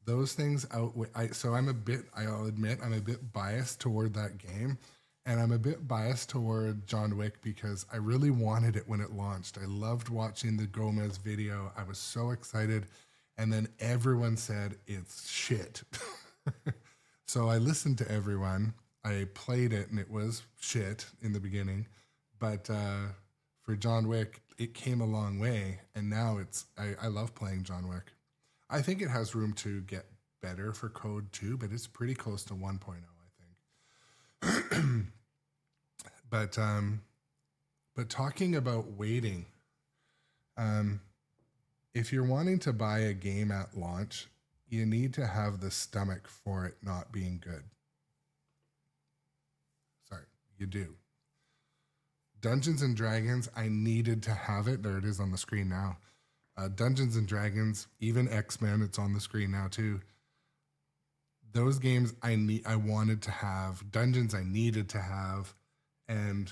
those things outweigh. I'll admit I'm a bit biased toward that game, and I'm a bit biased toward John Wick because I really wanted it when it launched. I loved watching the Gomez video. I was so excited, and then everyone said it's shit. So I listened to everyone. I played it, and it was shit in the beginning, but for John Wick, it came a long way, and now I love playing John Wick. I think it has room to get better for code too, but it's pretty close to 1.0, I think. But talking about waiting, if you're wanting to buy a game at launch, you need to have the stomach for it not being good. Sorry, you do. Dungeons and Dragons, I needed to have it. There it is on the screen now. Dungeons and Dragons, even X-Men, it's on the screen now too. Those games I wanted to have. Dungeons I needed to have. And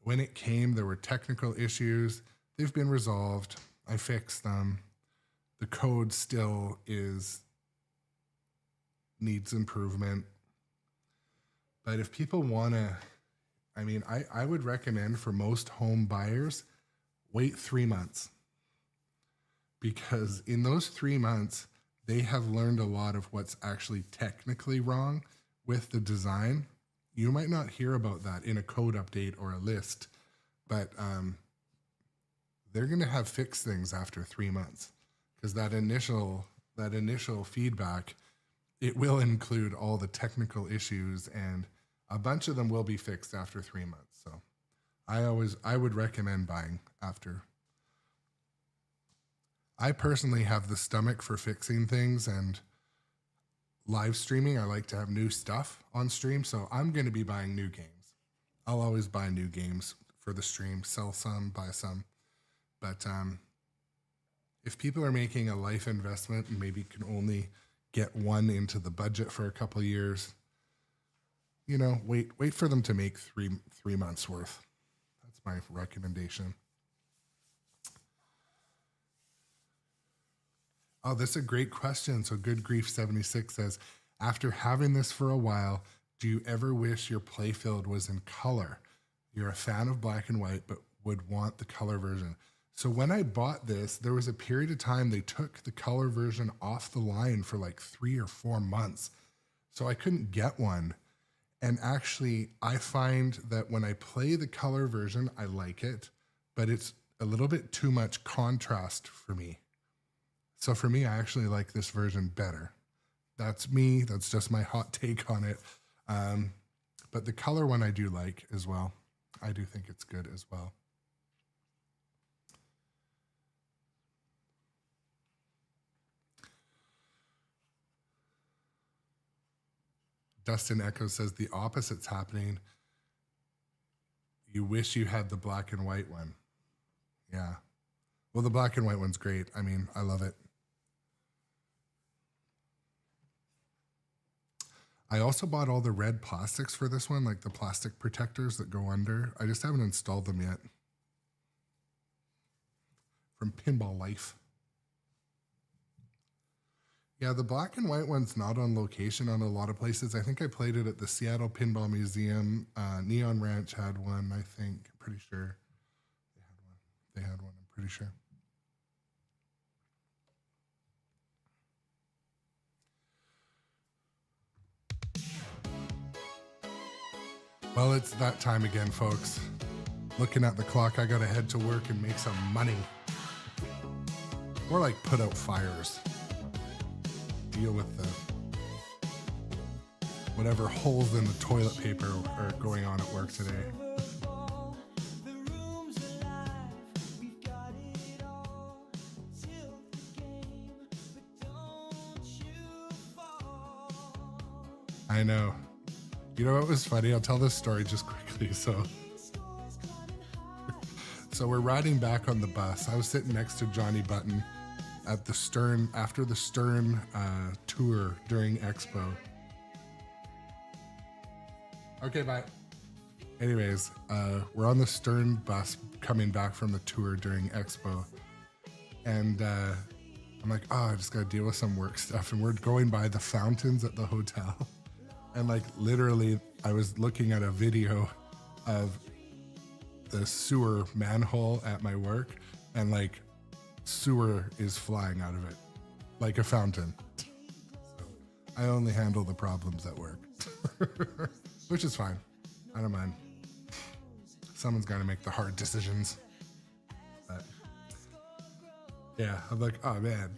when it came, there were technical issues. They've been resolved. I fixed them. The code still needs improvement. But if people want to, I would recommend for most home buyers, wait 3 months. Because in those 3 months, they have learned a lot of what's actually technically wrong with the design. You might not hear about that in a code update or a list, but they're going to have fixed things after 3 months, because that initial feedback, it will include all the technical issues, and a bunch of them will be fixed after 3 months. So I would recommend buying after. I personally have the stomach for fixing things and live streaming. I like to have new stuff on stream, so I'm going to be buying new games. I'll always buy new games for the stream, sell some, buy some. But if people are making a life investment and maybe can only get one into the budget for a couple of years, wait for them to make three months worth. That's my recommendation. Oh, that's a great question. So Good Grief 76 says, after having this for a while, do you ever wish your playfield was in color? You're a fan of black and white, but would want the color version. So when I bought this, there was a period of time they took the color version off the line for like 3 or 4 months. So I couldn't get one. And actually, I find that when I play the color version, I like it, but it's a little bit too much contrast for me. So for me, I actually like this version better. That's me. That's just my hot take on it. But the color one I do like as well. I do think it's good as well. Dustin Echo says the opposite's happening. You wish you had the black and white one. Yeah. Well, the black and white one's great. I love it. I also bought all the red plastics for this one, like the plastic protectors that go under. I just haven't installed them yet. From Pinballife. Yeah, the black and white one's not on location on a lot of places. I think I played it at the Seattle Pinball Museum. Neon Ranch had one, I think. I'm pretty sure. They had one, I'm pretty sure. Well, it's that time again, folks. Looking at the clock, I gotta head to work and make some money. Or like put out fires. Deal with the whatever holes in the toilet paper are going on at work today. I know. You know what was funny? I'll tell this story just quickly. So we're riding back on the bus. I was sitting next to Johnny Button at the Stern, after the Stern tour during Expo. Okay, bye. Anyways, we're on the Stern bus coming back from the tour during Expo. And I'm like, oh, I just gotta deal with some work stuff. And we're going by the fountains at the hotel. And like literally I was looking at a video of the sewer manhole at my work, and like sewer is flying out of it like a fountain. So I only handle the problems at work, which is fine. I don't mind. Someone's got to make the hard decisions. But yeah, I'm like, oh man.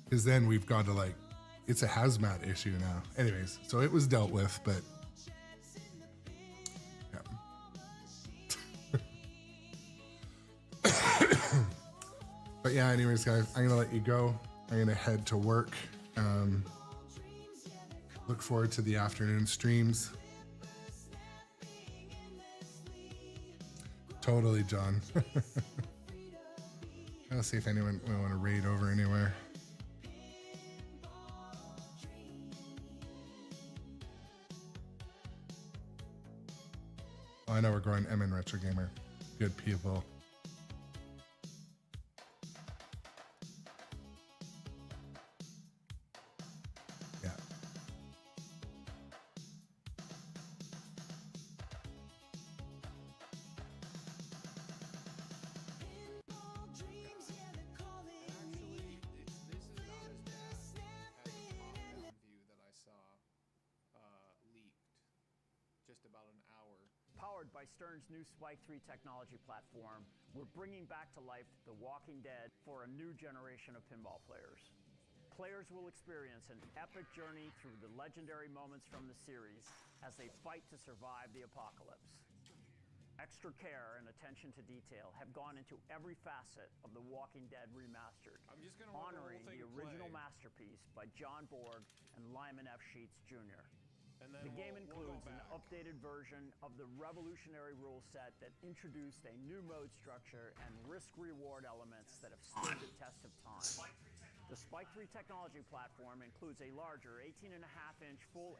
Because then we've got to like, it's a hazmat issue now. Anyways, so it was dealt with, but yeah. But yeah, anyways, guys, I'm gonna let you go. I'm gonna head to work. Look forward to the afternoon streams. Totally, John. Let's see if anyone will want to raid over anywhere. Oh, I know we're going MN Retro Gamer. Good people. Yeah. Powered by Stern's new Spike 3 technology platform, we're bringing back to life The Walking Dead for a new generation of pinball players. Players will experience an epic journey through the legendary moments from the series as they fight to survive the apocalypse. Extra care and attention to detail have gone into every facet of The Walking Dead Remastered, honoring the original masterpiece by John Borg and Lyman F. Sheets Jr. The game includes an updated version of the revolutionary rule set that introduced a new mode structure and risk-reward elements that have stood the test of time. The Spike 3 technology platform includes a larger 18.5-inch full